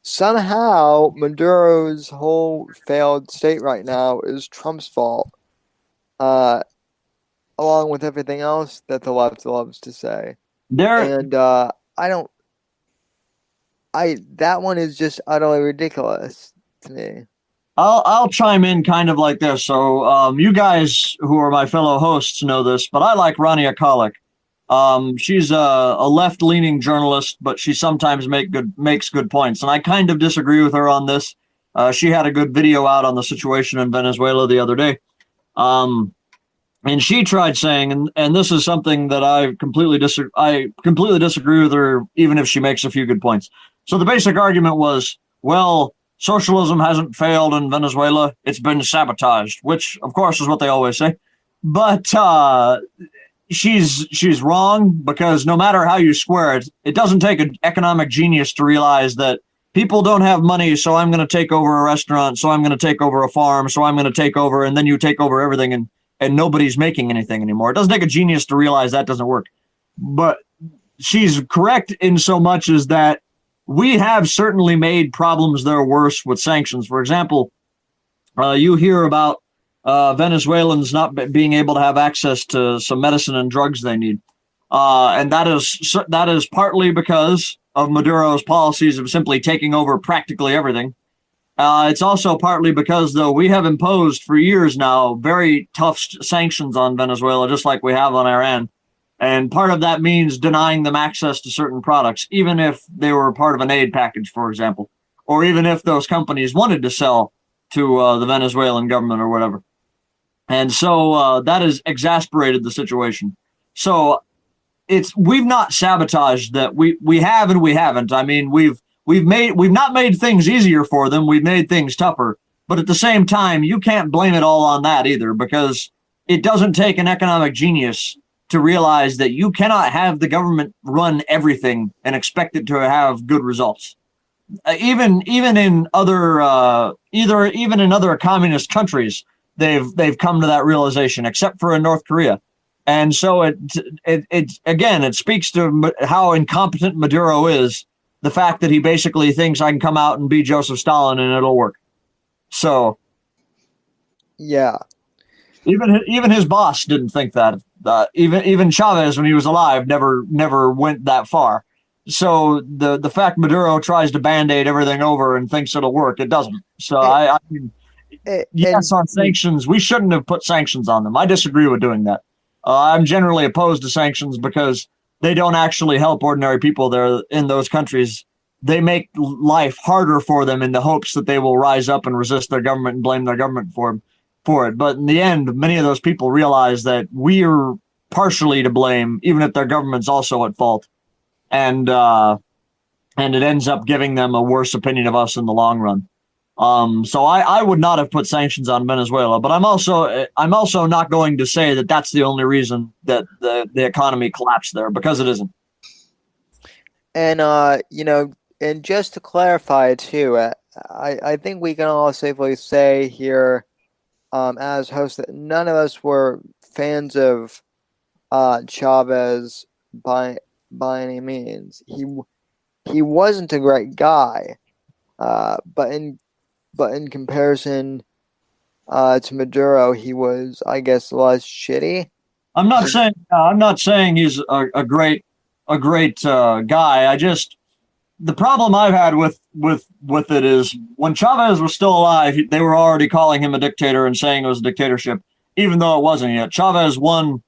Somehow Maduro's whole failed state right now is Trump's fault, along with everything else that the left loves to say. That one is just utterly ridiculous to me. I'll chime in kind of like this. So you guys who are my fellow hosts know this, but I like Rania Khalek. She's a left-leaning journalist, but she sometimes makes good points, and I kind of disagree with her on this. She had a good video out on the situation in Venezuela the other day, and she tried saying, and this is something that I completely disagree with her, even if she makes a few good points. So the basic argument was, well, socialism hasn't failed in Venezuela; it's been sabotaged, which, of course, is what they always say. But she's wrong, because no matter how you square it, it doesn't take an economic genius to realize that people don't have money, so I'm going to take over a restaurant, so I'm going to take over a farm, so I'm going to take over, and then you take over everything, and nobody's making anything anymore. It doesn't take a genius to realize that doesn't work. But she's correct in so much as that we have certainly made problems that are worse with sanctions. For example, you hear about Venezuelans not being able to have access to some medicine and drugs they need. And that is partly because of Maduro's policies of simply taking over practically everything. It's also partly because, though, we have imposed for years now very tough sanctions on Venezuela, just like we have on Iran. And part of that means denying them access to certain products, even if they were part of an aid package, for example, or even if those companies wanted to sell to the Venezuelan government or whatever. And so that has exasperated the situation. So we've not sabotaged that. We have and we haven't. I mean, we've not made things easier for them. We've made things tougher. But at the same time, you can't blame it all on that either, because it doesn't take an economic genius to realize that you cannot have the government run everything and expect it to have good results. Even in other even in other communist countries, they've come to that realization, except for in North Korea. And so it speaks to how incompetent Maduro is. The fact that he basically thinks I can come out and be Joseph Stalin and it'll work. So, yeah, even his boss didn't think that. Even Chavez, when he was alive, never went that far. So the fact Maduro tries to band-aid everything over and thinks it'll work, it doesn't. So I mean, yes, on sanctions, we shouldn't have put sanctions on them. I disagree with doing that. I'm generally opposed to sanctions because they don't actually help ordinary people there in those countries. They make life harder for them in the hopes that they will rise up and resist their government and blame their government for it. But in the end, many of those people realize that we're partially to blame, even if their government's also at fault. And it ends up giving them a worse opinion of us in the long run. So I would not have put sanctions on Venezuela, but I'm also not going to say that that's the only reason that the economy collapsed there, because it isn't. And and just to clarify too, I think we can all safely say here, as hosts, that none of us were fans of Chavez by any means. He wasn't a great guy, but in comparison to Maduro, he was, I guess, less shitty. I'm not saying he's a great guy. The problem I've had with it is when Chavez was still alive, they were already calling him a dictator and saying it was a dictatorship, even though it wasn't yet. Chavez won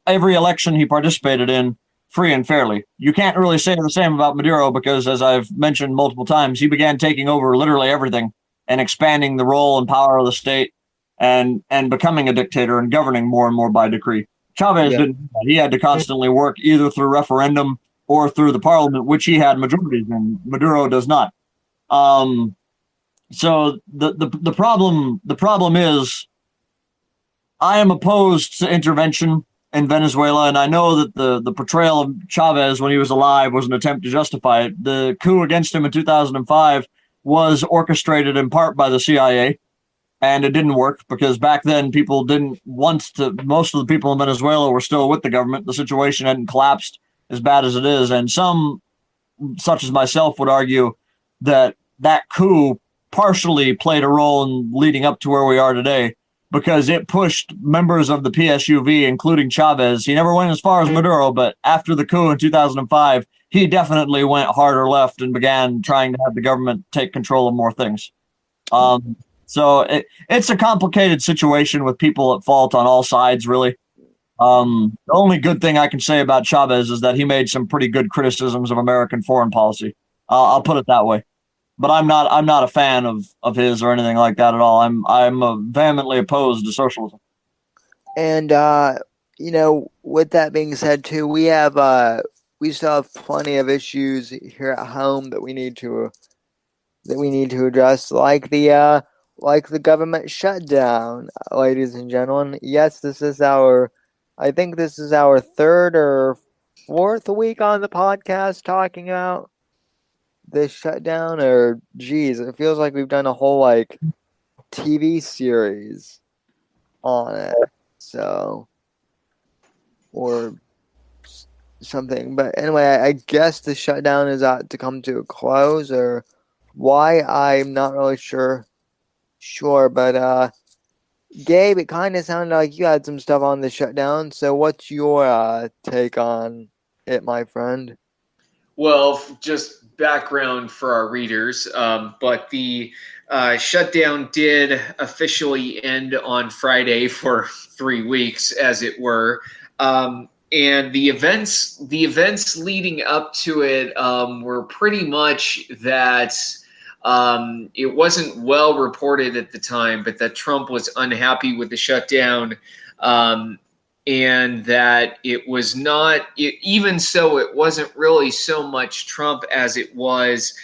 every election he participated in free and fairly. You can't really say the same about Maduro because, as I've mentioned multiple times, he began taking over literally everything and expanding the role and power of the state and becoming a dictator and governing more and more by decree. Chavez didn't. He had to constantly work either through referendum or through the parliament, which he had majorities in. Maduro does not. So the problem is, I am opposed to intervention in Venezuela, and I know that the portrayal of Chavez when he was alive was an attempt to justify it. The coup against him in 2005 was orchestrated in part by the CIA, and it didn't work because back then people didn't want to. Most of the people in Venezuela were still with the government. The situation hadn't collapsed as bad as it is, and some, such as myself, would argue that coup partially played a role in leading up to where we are today, because it pushed members of the PSUV, including Chavez. He never went as far as Maduro, but after the coup in 2005, he definitely went harder left and began trying to have the government take control of more things. So it's a complicated situation with people at fault on all sides, really. The only good thing I can say about Chavez is that he made some pretty good criticisms of American foreign policy. I'll put it that way. But I'm not a fan of his or anything like that at all. I'm vehemently opposed to socialism. And with that being said, too, we still have plenty of issues here at home that we need to address, like the government shutdown, ladies and gentlemen. Yes, I think this is our third or fourth week on the podcast talking about this shutdown, or geez, it feels like we've done a whole TV series on it, so, or something. But anyway, I guess the shutdown is out to come to a close, or why, I'm not really sure, but Gabe, it kind of sounded like you had some stuff on the shutdown, so what's your take on it, my friend? Well, just background for our readers, but the shutdown did officially end on Friday for 3 weeks, as it were. And the events leading up to it were pretty much that it wasn't well reported at the time, but that Trump was unhappy with the shutdown. And that it was not, even so, it wasn't really so much Trump as it was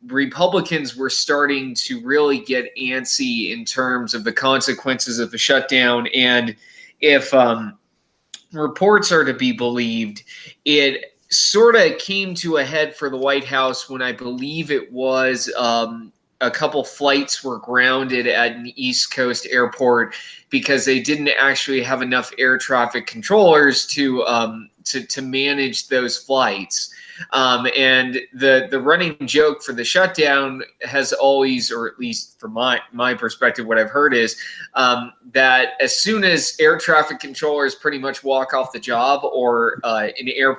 Republicans were starting to really get antsy in terms of the consequences of the shutdown. And if reports are to be believed, it sort of came to a head for the White House when I believe it was a couple flights were grounded at an East Coast airport because they didn't actually have enough air traffic controllers to manage those flights. And the running joke for the shutdown has always, or at least from my perspective, what I've heard is that as soon as air traffic controllers pretty much walk off the job, or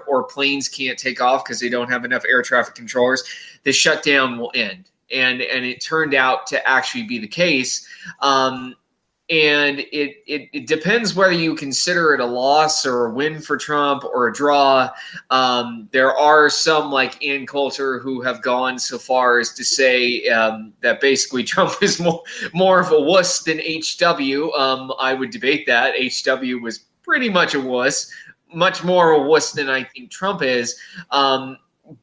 or planes can't take off because they don't have enough air traffic controllers, the shutdown will end. And it turned out to actually be the case. And it depends whether you consider it a loss or a win for Trump or a draw. There are some like Ann Coulter who have gone so far as to say that basically Trump is more of a wuss than HW. I would debate that. HW was pretty much a wuss, much more a wuss than I think Trump is.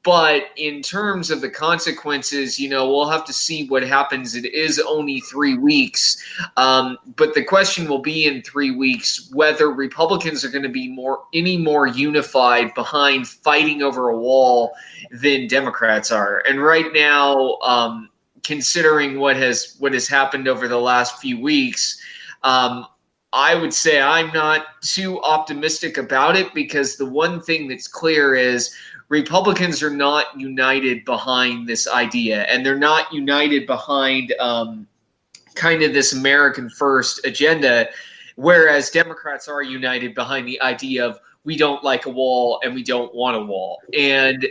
But in terms of the consequences, we'll have to see what happens. It is only 3 weeks. But the question will be in 3 weeks whether Republicans are going to be any more unified behind fighting over a wall than Democrats are. And right now, considering what has happened over the last few weeks, I would say I'm not too optimistic about it, because the one thing that's clear is Republicans are not united behind this idea, and they're not united behind kind of this American first agenda, whereas Democrats are united behind the idea of we don't like a wall and we don't want a wall. And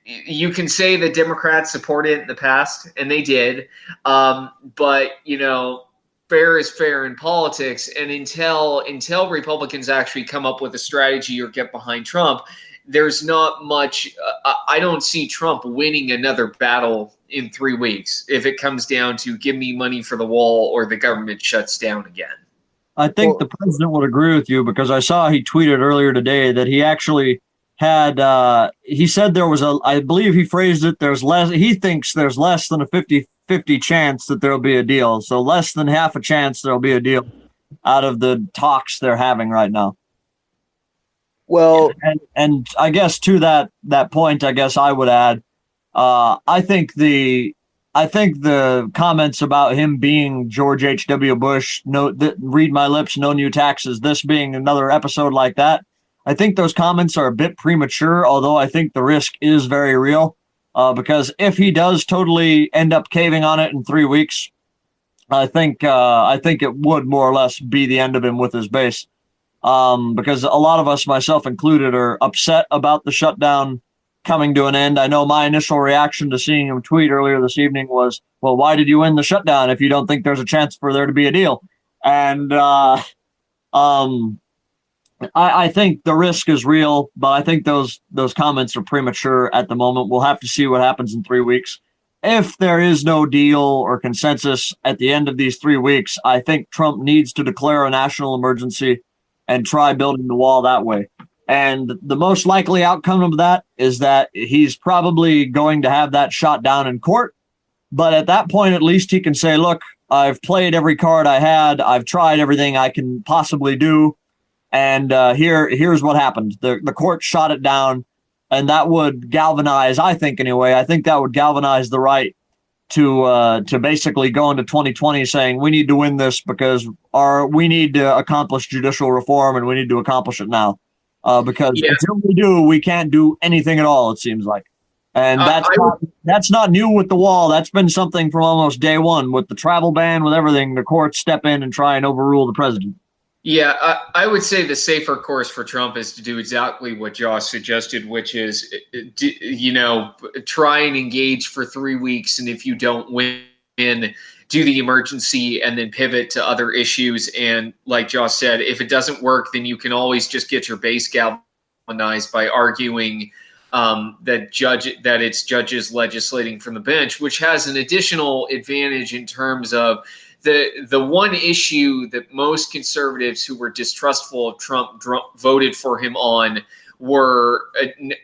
you can say that Democrats supported it in the past, and they did, but fair is fair in politics, and until Republicans actually come up with a strategy or get behind Trump, there's not much. I don't see Trump winning another battle in 3 weeks if it comes down to give me money for the wall or the government shuts down again. I think the president would agree with you, because I saw he tweeted earlier today that he actually had, he said there was I believe he phrased it, he thinks there's less than a 50-50 chance that there'll be a deal. So less than half a chance there'll be a deal out of the talks they're having right now. Well, and I guess to that point, I guess I would add, I think the comments about him being George H.W. Bush, read my lips, no new taxes, this being another episode like that, I think those comments are a bit premature, although I think the risk is very real, because if he does totally end up caving on it in 3 weeks, I think it would more or less be the end of him with his base. Because a lot of us, myself included, are upset about the shutdown coming to an end. I know my initial reaction to seeing him tweet earlier this evening was, well, why did you end the shutdown if you don't think there's a chance for there to be a deal? And I think the risk is real, but I think those comments are premature at the moment. We'll have to see what happens in 3 weeks. If there is no deal or consensus at the end of these 3 weeks, I think Trump needs to declare a national emergency and try building the wall that way. And the most likely outcome of that is that he's probably going to have that shot down in court. But at that point, at least he can say, look, I've played every card I had. I've tried everything I can possibly do. And here's what happened. The court shot it down, and that would galvanize, I think that would galvanize the right to basically go into 2020 saying we need to win this because we need to accomplish judicial reform, and we need to accomplish it now. Because until we do, we can't do anything at all, it seems like. And that's not new with the wall. That's been something from almost day one with the travel ban, with everything. The courts step in and try and overrule the president. Yeah, I would say the safer course for Trump is to do exactly what Josh suggested, which is, try and engage for 3 weeks. And if you don't win, do the emergency and then pivot to other issues. And like Josh said, if it doesn't work, then you can always just get your base galvanized by arguing that it's judges legislating from the bench, which has an additional advantage in terms of the one issue that most conservatives who were distrustful of Trump voted for him on were,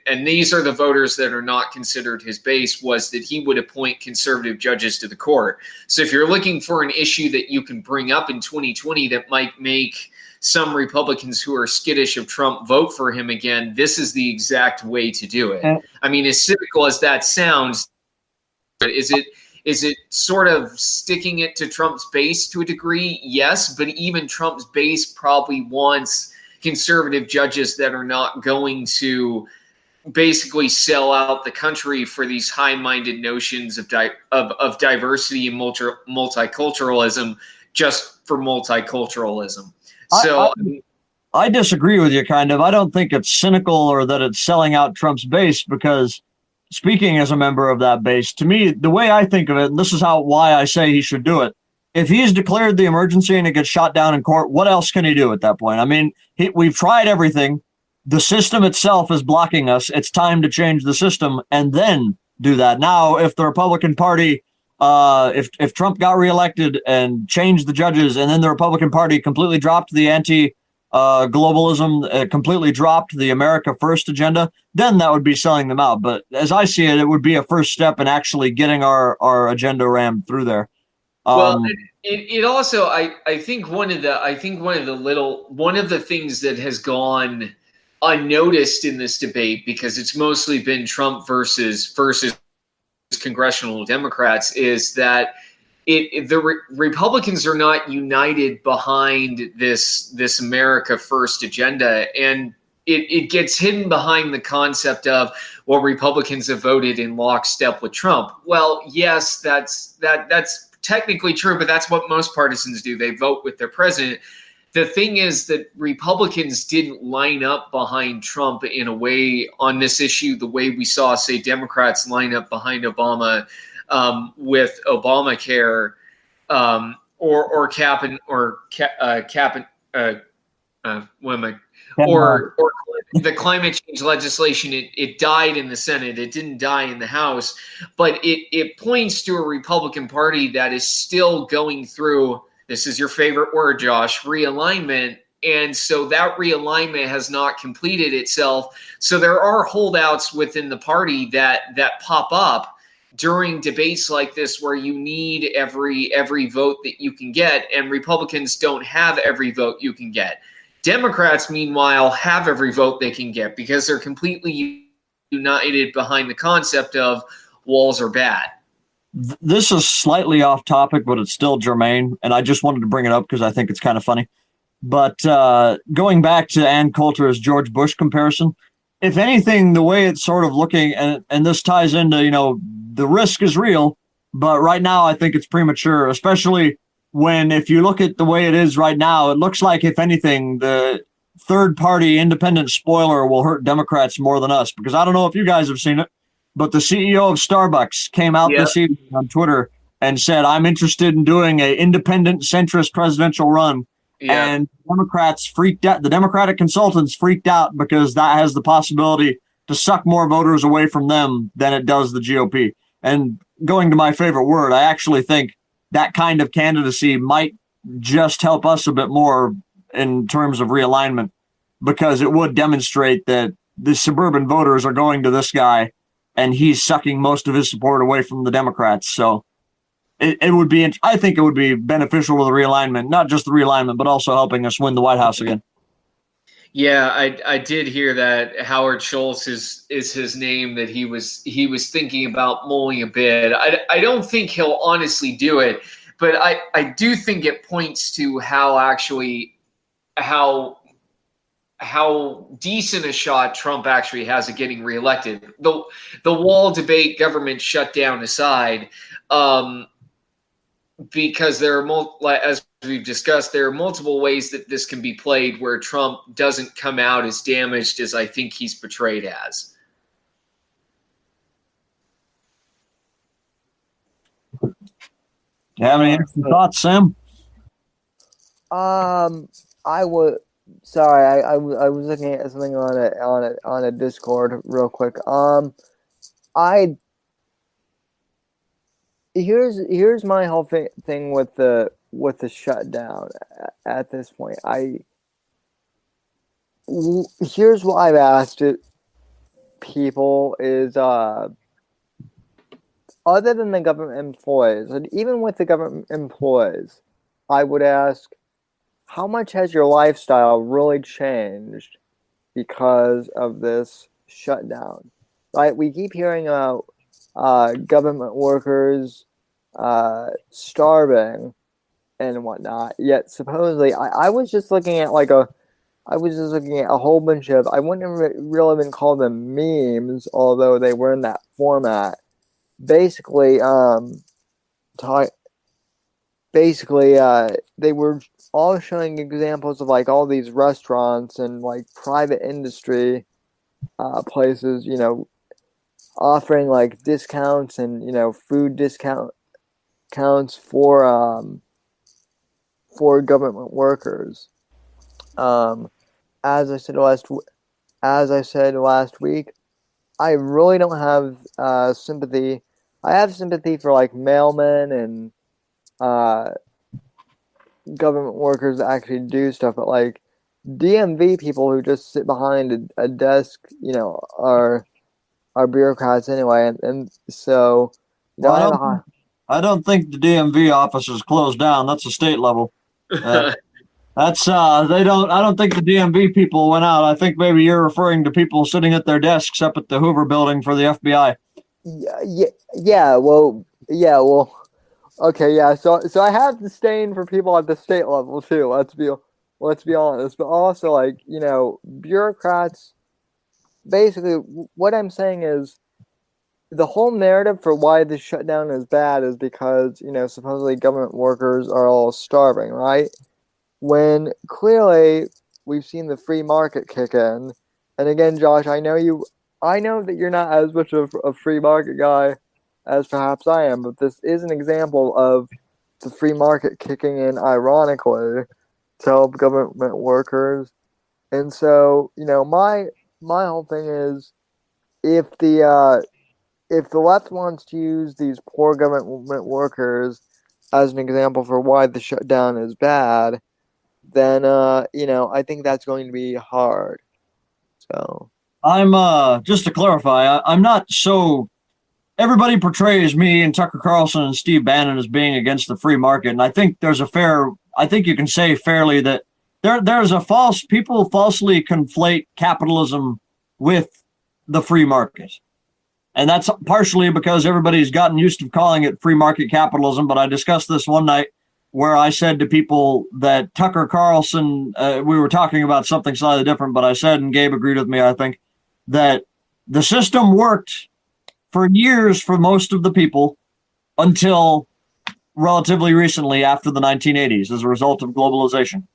and these are the voters that are not considered his base, was that he would appoint conservative judges to the court. So if you're looking for an issue that you can bring up in 2020 that might make some Republicans who are skittish of Trump vote for him again, this is the exact way to do it. I mean, as cynical as that sounds, is it sort of sticking it to Trump's base to a degree? Yes, but even Trump's base probably wants conservative judges that are not going to basically sell out the country for these high-minded notions of diversity and multiculturalism just for multiculturalism. So I disagree with you, kind of. I don't think it's cynical or that it's selling out Trump's base, because speaking as a member of that base, to me, the way I think of it, and this is why I say he should do it, if he's declared the emergency and it gets shot down in court, what else can he do at that point? I mean, we've tried everything. The system itself is blocking us. It's time to change the system and then do that. Now, if the Republican Party, if Trump got reelected and changed the judges, and then the Republican Party completely dropped the anti-globalism, completely dropped the America First agenda, then that would be selling them out. But as I see it, it would be a first step in actually getting our agenda rammed through there. Well, it also I think one of the things that has gone unnoticed in this debate, because it's mostly been Trump versus congressional Democrats, is that the Republicans are not united behind this America First agenda, and it gets hidden behind the concept of, well, Republicans have voted in lockstep with Trump. Well, yes, that's technically true, but that's what most partisans do. They vote with their president. The thing is that Republicans didn't line up behind Trump in a way on this issue the way we saw, say, Democrats line up behind Obama with Obamacare or the climate change legislation. It died in the Senate. It didn't die in the House, but it points to a Republican Party that is still going through, this is your favorite word, Josh, realignment. And so that realignment has not completed itself. So there are holdouts within the party that pop up during debates like this, where you need every vote that you can get, and Republicans don't have every vote you can get. Democrats, meanwhile, have every vote they can get because they're completely united behind the concept of walls are bad. This is slightly off topic, but it's still germane, and I just wanted to bring it up because I think it's kind of funny. But going back to Ann Coulter's George Bush comparison, if anything, the way it's sort of looking, and this ties into, the risk is real, but right now I think it's premature, especially when, if you look at the way it is right now, it looks like, if anything, the third-party independent spoiler will hurt Democrats more than us. Because I don't know if you guys have seen it, but the CEO of Starbucks came out this evening on Twitter and said, I'm interested in doing an independent centrist presidential run. Yeah. And Democrats freaked out. The Democratic consultants freaked out because that has the possibility to suck more voters away from them than it does the GOP. And going to my favorite word, I actually think that kind of candidacy might just help us a bit more in terms of realignment, because it would demonstrate that the suburban voters are going to this guy and he's sucking most of his support away from the Democrats. So it would be, I think it would be beneficial to the realignment, not just the realignment, but also helping us win the White House again. Yeah, I did hear that Howard Schultz is his name, that he was thinking about mulling a bid. I don't think he'll honestly do it, but I do think it points to how decent a shot Trump actually has at getting reelected. The wall debate, government shutdown aside, because there are as we've discussed, there are multiple ways that this can be played where Trump doesn't come out as damaged as I think he's portrayed as. Do you have any thoughts, Sam? I was looking at something on a Discord real quick. Here's my whole thing with the shutdown at this point. Here's what I've asked people is, other than the government employees, and even with the government employees, I would ask, how much has your lifestyle really changed because of this shutdown? Right? We keep hearing about government workers starving and whatnot. Yet supposedly, I was just looking at a whole bunch of, I wouldn't really even call them memes, although they were in that format. Basically, they were all showing examples of all these restaurants and private industry places, offering discounts and food discounts for for government workers. As I said last week, I really don't have sympathy. I have sympathy for like mailmen and government workers that actually do stuff, but like DMV people who just sit behind a desk, are bureaucrats anyway, and so I don't think the DMV office is closed down. That's a state level. That's I don't think the DMV people went out. I think maybe you're referring to people sitting at their desks up at the Hoover building for the FBI. Well. Okay, yeah. So I have disdain for people at the state level too. Let's be honest. But also, like, bureaucrats. Basically, what I'm saying is, the whole narrative for why the shutdown is bad is because supposedly government workers are all starving, right? When clearly we've seen the free market kick in. And again, Josh, I know that you're not as much of a free market guy as perhaps I am, but this is an example of the free market kicking in ironically to help government workers. And so, my whole thing is, if the left wants to use these poor government workers as an example for why the shutdown is bad, then I think that's going to be hard. So I'm just to clarify, I'm not so. Everybody portrays me and Tucker Carlson and Steve Bannon as being against the free market, and I think I think you can say fairly that there's people falsely conflate capitalism with the free market. And that's partially because everybody's gotten used to calling it free market capitalism. But I discussed this one night where I said to people that Tucker Carlson, we were talking about something slightly different, but I said, and Gabe agreed with me, I think, that the system worked for years for most of the people until relatively recently after the 1980s as a result of globalization.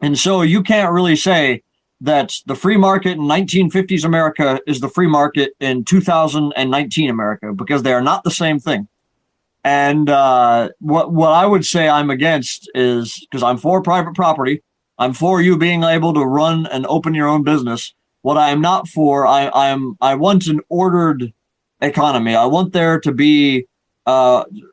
And so you can't really say that the free market in 1950s America is the free market in 2019 America, because they are not the same thing. And what I would say I'm against is, because I'm for private property, I'm for you being able to run and open your own business. What I am not for, I want an ordered economy. I want there to be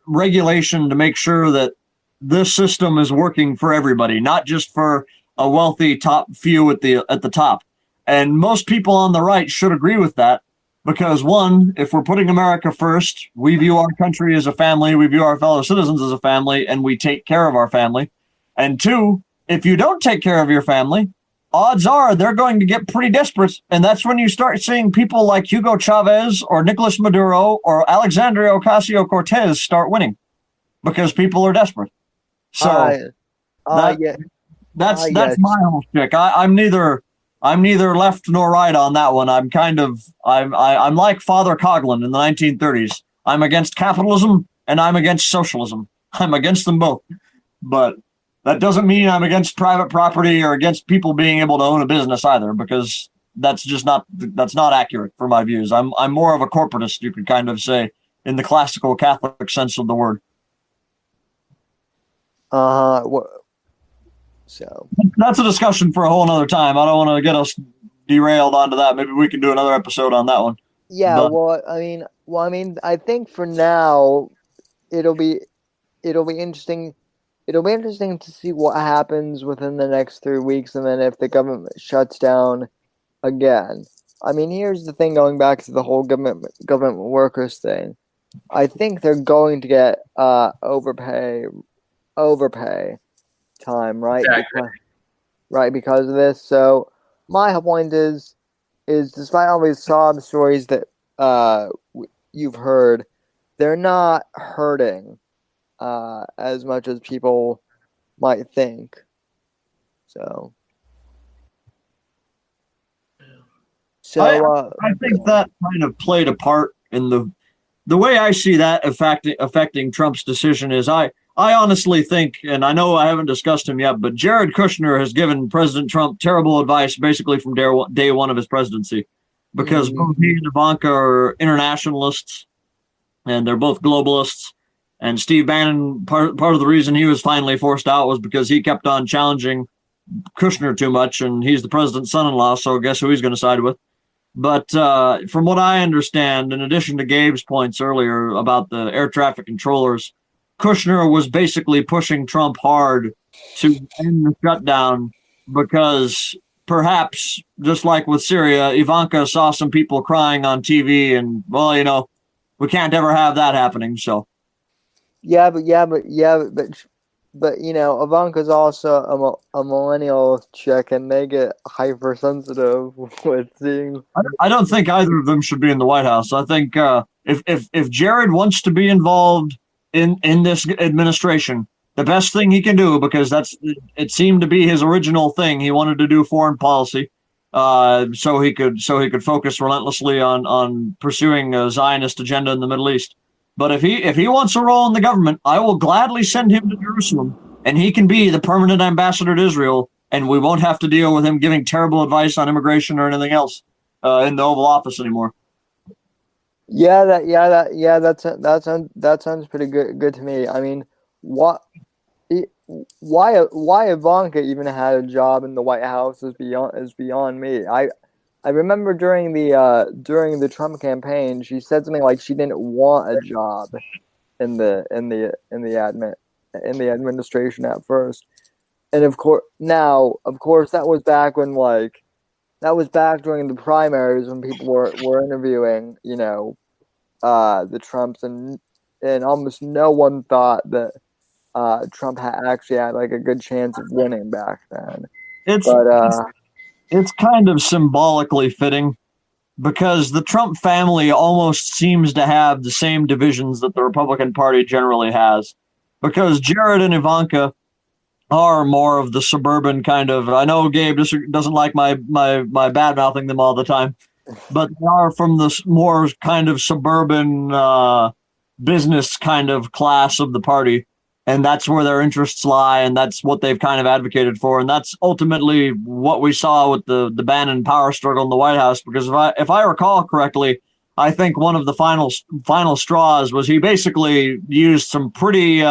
regulation to make sure that this system is working for everybody, not just for a wealthy top few at the top. And most people on the right should agree with that, because one, if we're putting America first, we view our country as a family, we view our fellow citizens as a family, and we take care of our family. And two, if you don't take care of your family, odds are they're going to get pretty desperate. And that's when you start seeing people like Hugo Chavez or Nicolas Maduro or Alexandria Ocasio-Cortez start winning, because people are desperate. So that's my whole shtick. I'm neither left nor right on that one. I'm like Father Coughlin in the 1930s. I'm against capitalism and I'm against socialism. I'm against them both. But that doesn't mean I'm against private property or against people being able to own a business either, because that's not accurate for my views. I'm more of a corporatist, you could kind of say, in the classical Catholic sense of the word. So that's a discussion for a whole nother time. I don't want to get us derailed onto that. Maybe we can do another episode on that one. Yeah, but, I think for now it'll be interesting. It'll be interesting to see what happens within the next 3 weeks, and then if the government shuts down again. I mean, here's the thing, going back to the whole government workers thing. I think they're going to get overpay time, right? Exactly. Because of this. So my whole point is despite all these sob stories that you've heard, they're not hurting as much as people might think. So I think that kind of played a part in the way I see that affecting Trump's decision. Is I honestly think, and I know I haven't discussed him yet, but Jared Kushner has given President Trump terrible advice basically from day one of his presidency, because both he and Ivanka are internationalists and they're both globalists. And Steve Bannon, part of the reason he was finally forced out was because he kept on challenging Kushner too much, and he's the president's son-in-law, so guess who he's going to side with. But from what I understand, in addition to Gabe's points earlier about the air traffic controllers, Kushner was basically pushing Trump hard to end the shutdown because perhaps, just like with Syria, Ivanka saw some people crying on TV and, well, we can't ever have that happening, so. But Ivanka's also a millennial chick, and they get hypersensitive with seeing. I don't think either of them should be in the White House. I think if Jared wants to be involved in this administration, the best thing he can do, because it seemed to be his original thing. He wanted to do foreign policy, so he could focus relentlessly on pursuing a Zionist agenda in the Middle East. But if he wants a role in the government, I will gladly send him to Jerusalem, and he can be the permanent ambassador to Israel, and we won't have to deal with him giving terrible advice on immigration or anything else in the Oval Office anymore. That sounds pretty good to me. I mean, why Ivanka even had a job in the White House is beyond me. I remember during the Trump campaign, she said something like she didn't want a job in the administration at first, and of course that was back when during the primaries when people were interviewing the Trumps, and almost no one thought that Trump actually had like a good chance of winning back then. It's kind of symbolically fitting because the Trump family almost seems to have the same divisions that the Republican Party generally has. Because Jared and Ivanka are more of the suburban kind of. I know Gabe doesn't like my bad mouthing them all the time, but they are from the more kind of suburban business kind of class of the party. And that's where their interests lie, and that's what they've kind of advocated for, and that's ultimately what we saw with the Bannon power struggle in the White House. Because if I recall correctly, I think one of the final straws was he basically used some pretty,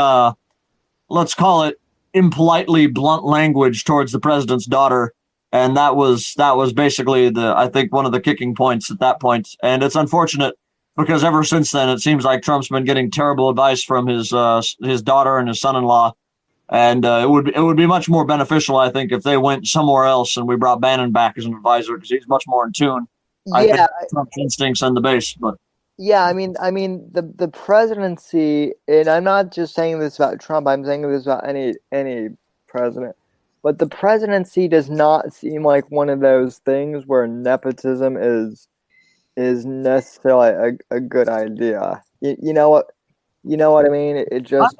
let's call it impolitely blunt language towards the president's daughter, and that was basically I think one of the kicking points at that point. And it's unfortunate, because ever since then, it seems like Trump's been getting terrible advice from his daughter and his son-in-law, and it would be much more beneficial, I think, if they went somewhere else and we brought Bannon back as an advisor, because he's much more in tune. I think Trump's instincts on the base, but I mean the presidency, and I'm not just saying this about Trump. I'm saying this about any president, but the presidency does not seem like one of those things where nepotism is necessarily a good idea. You know what I mean? It just.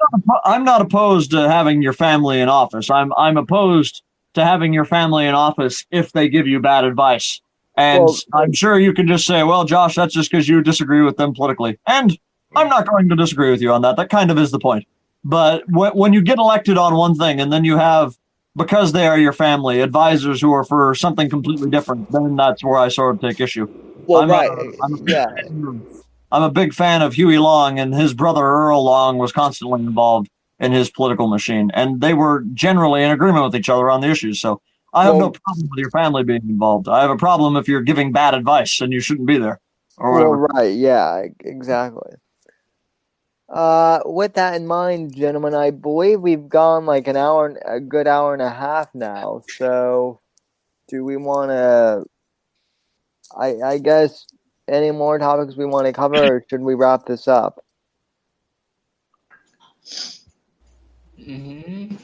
I'm not opposed to having your family in office. I'm opposed to having your family in office if they give you bad advice. And I'm sure you can just say, well, Josh, that's just because you disagree with them politically. And I'm not going to disagree with you on that. That kind of is the point. But when you get elected on one thing and then you have, because they are your family, advisors who are for something completely different, then that's where I sort of take issue. Well, I'm a big fan of Huey Long, and his brother Earl Long was constantly involved in his political machine, and they were generally in agreement with each other on the issues. So I have no problem with your family being involved. I have a problem if you're giving bad advice and you shouldn't be there. Exactly. With that in mind, gentlemen, I believe we've gone like a good hour and a half now. So, do we want to? I guess any more topics we want to cover, or should we wrap this up? Mm-hmm.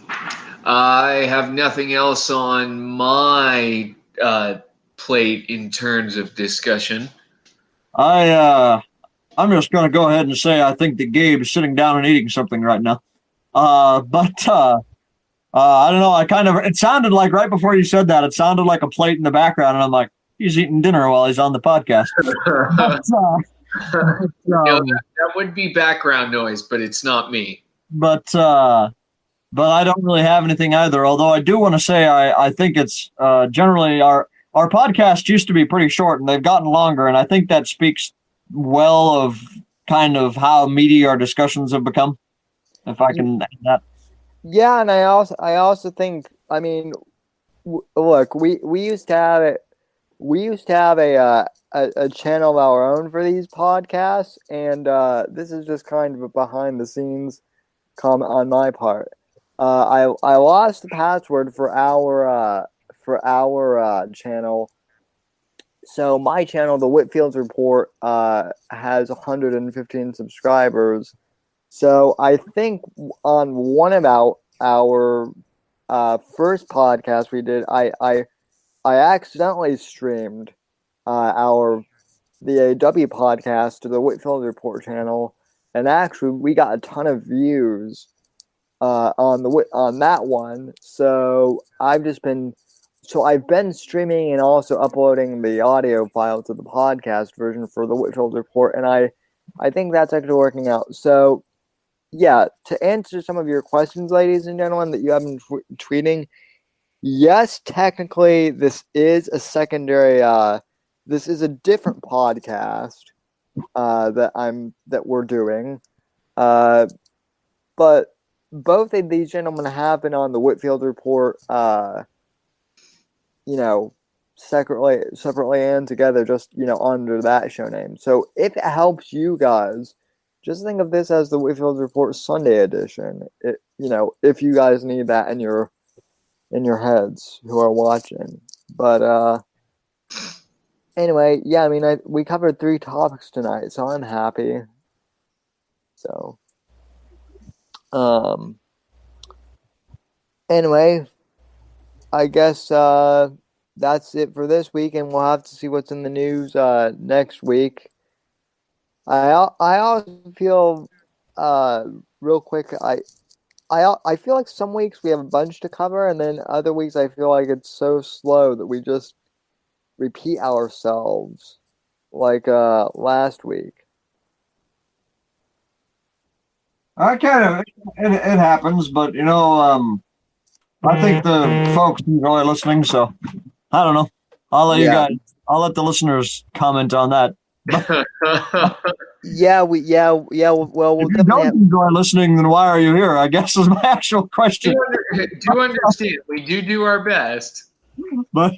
I have nothing else on my plate in terms of discussion. I'm just going to go ahead and say I think that Gabe is sitting down and eating something right now. I don't know. It sounded like right before you said that, it sounded like a plate in the background, and I'm like, he's eating dinner while he's on the podcast. That would be background noise, but it's not me. But I don't really have anything either. Although I do want to say I think it's generally our podcast used to be pretty short, and they've gotten longer, and I think that speaks well of kind of how meaty our discussions have become. if I can add that. Yeah, and I also think, I mean, look, we used to have it. We used to have a channel of our own for these podcasts, and this is just kind of a behind the scenes comment on my part. I lost the password for our channel. So my channel, the Whitfield Report, has 115 subscribers. So I think on one of our first podcast we did, I accidentally streamed the AW podcast to the Whitfield Report channel, and actually we got a ton of views on that one. So I've been streaming and also uploading the audio file to the podcast version for the Whitfield Report, and I think that's actually working out. So yeah, to answer some of your questions, ladies and gentlemen, that you have been tweeting, yes, technically this is a secondary. This is a different podcast that we're doing, but both of these gentlemen have been on the Whitfield Report. Separately and together, just under that show name. So if it helps you guys, just think of this as the Whitfield Report Sunday edition. If you guys need that in your heads who are watching. But anyway, yeah, I mean, we covered 3 topics tonight, so I'm happy. So, anyway, I guess that's it for this week, and we'll have to see what's in the news next week. I also feel real quick. I feel like some weeks we have a bunch to cover, and then other weeks I feel like it's so slow that we just repeat ourselves, like last week. I kind of it happens, but I think the folks enjoy listening, so I don't know. I'll let you guys. I'll let the listeners comment on that. Yeah. Well, if you don't enjoy listening, then why are you here? I guess is my actual question. Do understand? We do our best, but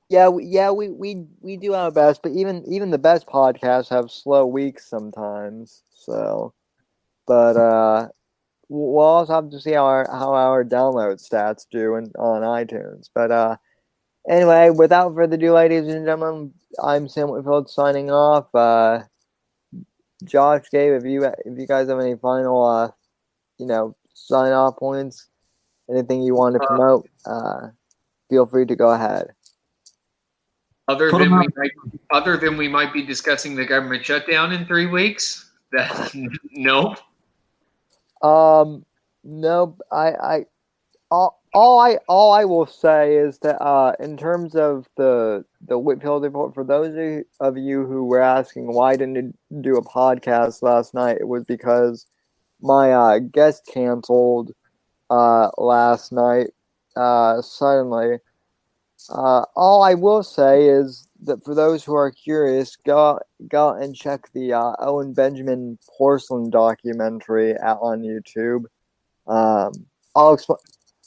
we do our best. But even the best podcasts have slow weeks sometimes. So, but we'll also have to see how our download stats do on iTunes. But anyway, without further ado, ladies and gentlemen, I'm Sam Whitfield signing off. Josh, Gabe, if you guys have any final sign off points, anything you want to promote, feel free to go ahead. Other than we might be discussing the government shutdown in 3 weeks. No. No, all I will say is that in terms of the Whitfield Report, for those of you who were asking why didn't you do a podcast last night, it was because my guest canceled last night suddenly. All I will say is that for those who are curious, go out and check the Owen Benjamin porcelain documentary out on YouTube. I'll explain.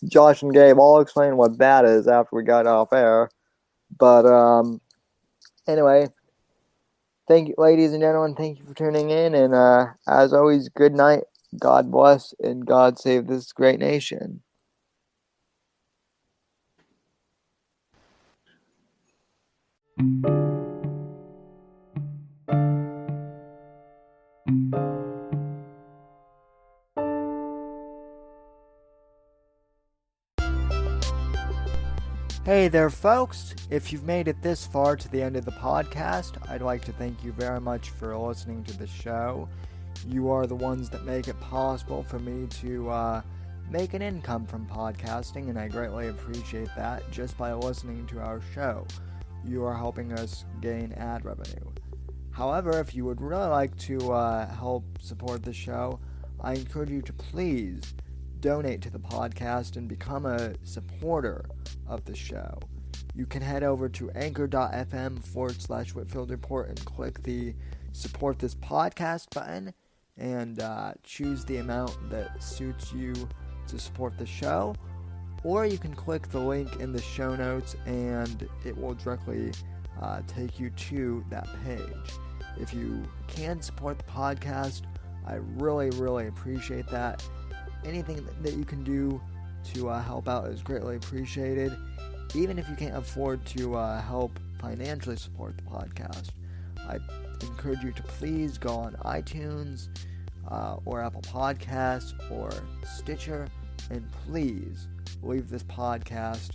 Josh and Gabe, I'll explain what that is after we got off air. But anyway, thank you, ladies and gentlemen. Thank you for tuning in, and as always, good night. God bless, and God save this great nation. Hey there, folks. If you've made it this far to the end of the podcast, I'd like to thank you very much for listening to the show. You are the ones that make it possible for me to make an income from podcasting, and I greatly appreciate that just by listening to our show. You are helping us gain ad revenue. However, if you would really like to help support the show, I encourage you to please donate to the podcast and become a supporter of the show. You can head over to anchor.fm/Whitfield Report and click the support this podcast button. and choose the amount that suits you to support the show. Or you can click the link in the show notes and it will directly take you to that page. If you can support the podcast, I really, really appreciate that. Anything that you can do to help out is greatly appreciated. Even if you can't afford to help financially support the podcast, I encourage you to please go on iTunes or Apple Podcasts or Stitcher and please leave this podcast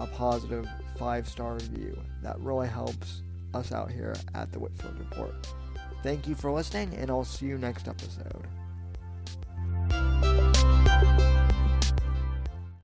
a positive 5-star review. That really helps us out here at the Whitfield Report. Thank you for listening, and I'll see you next episode.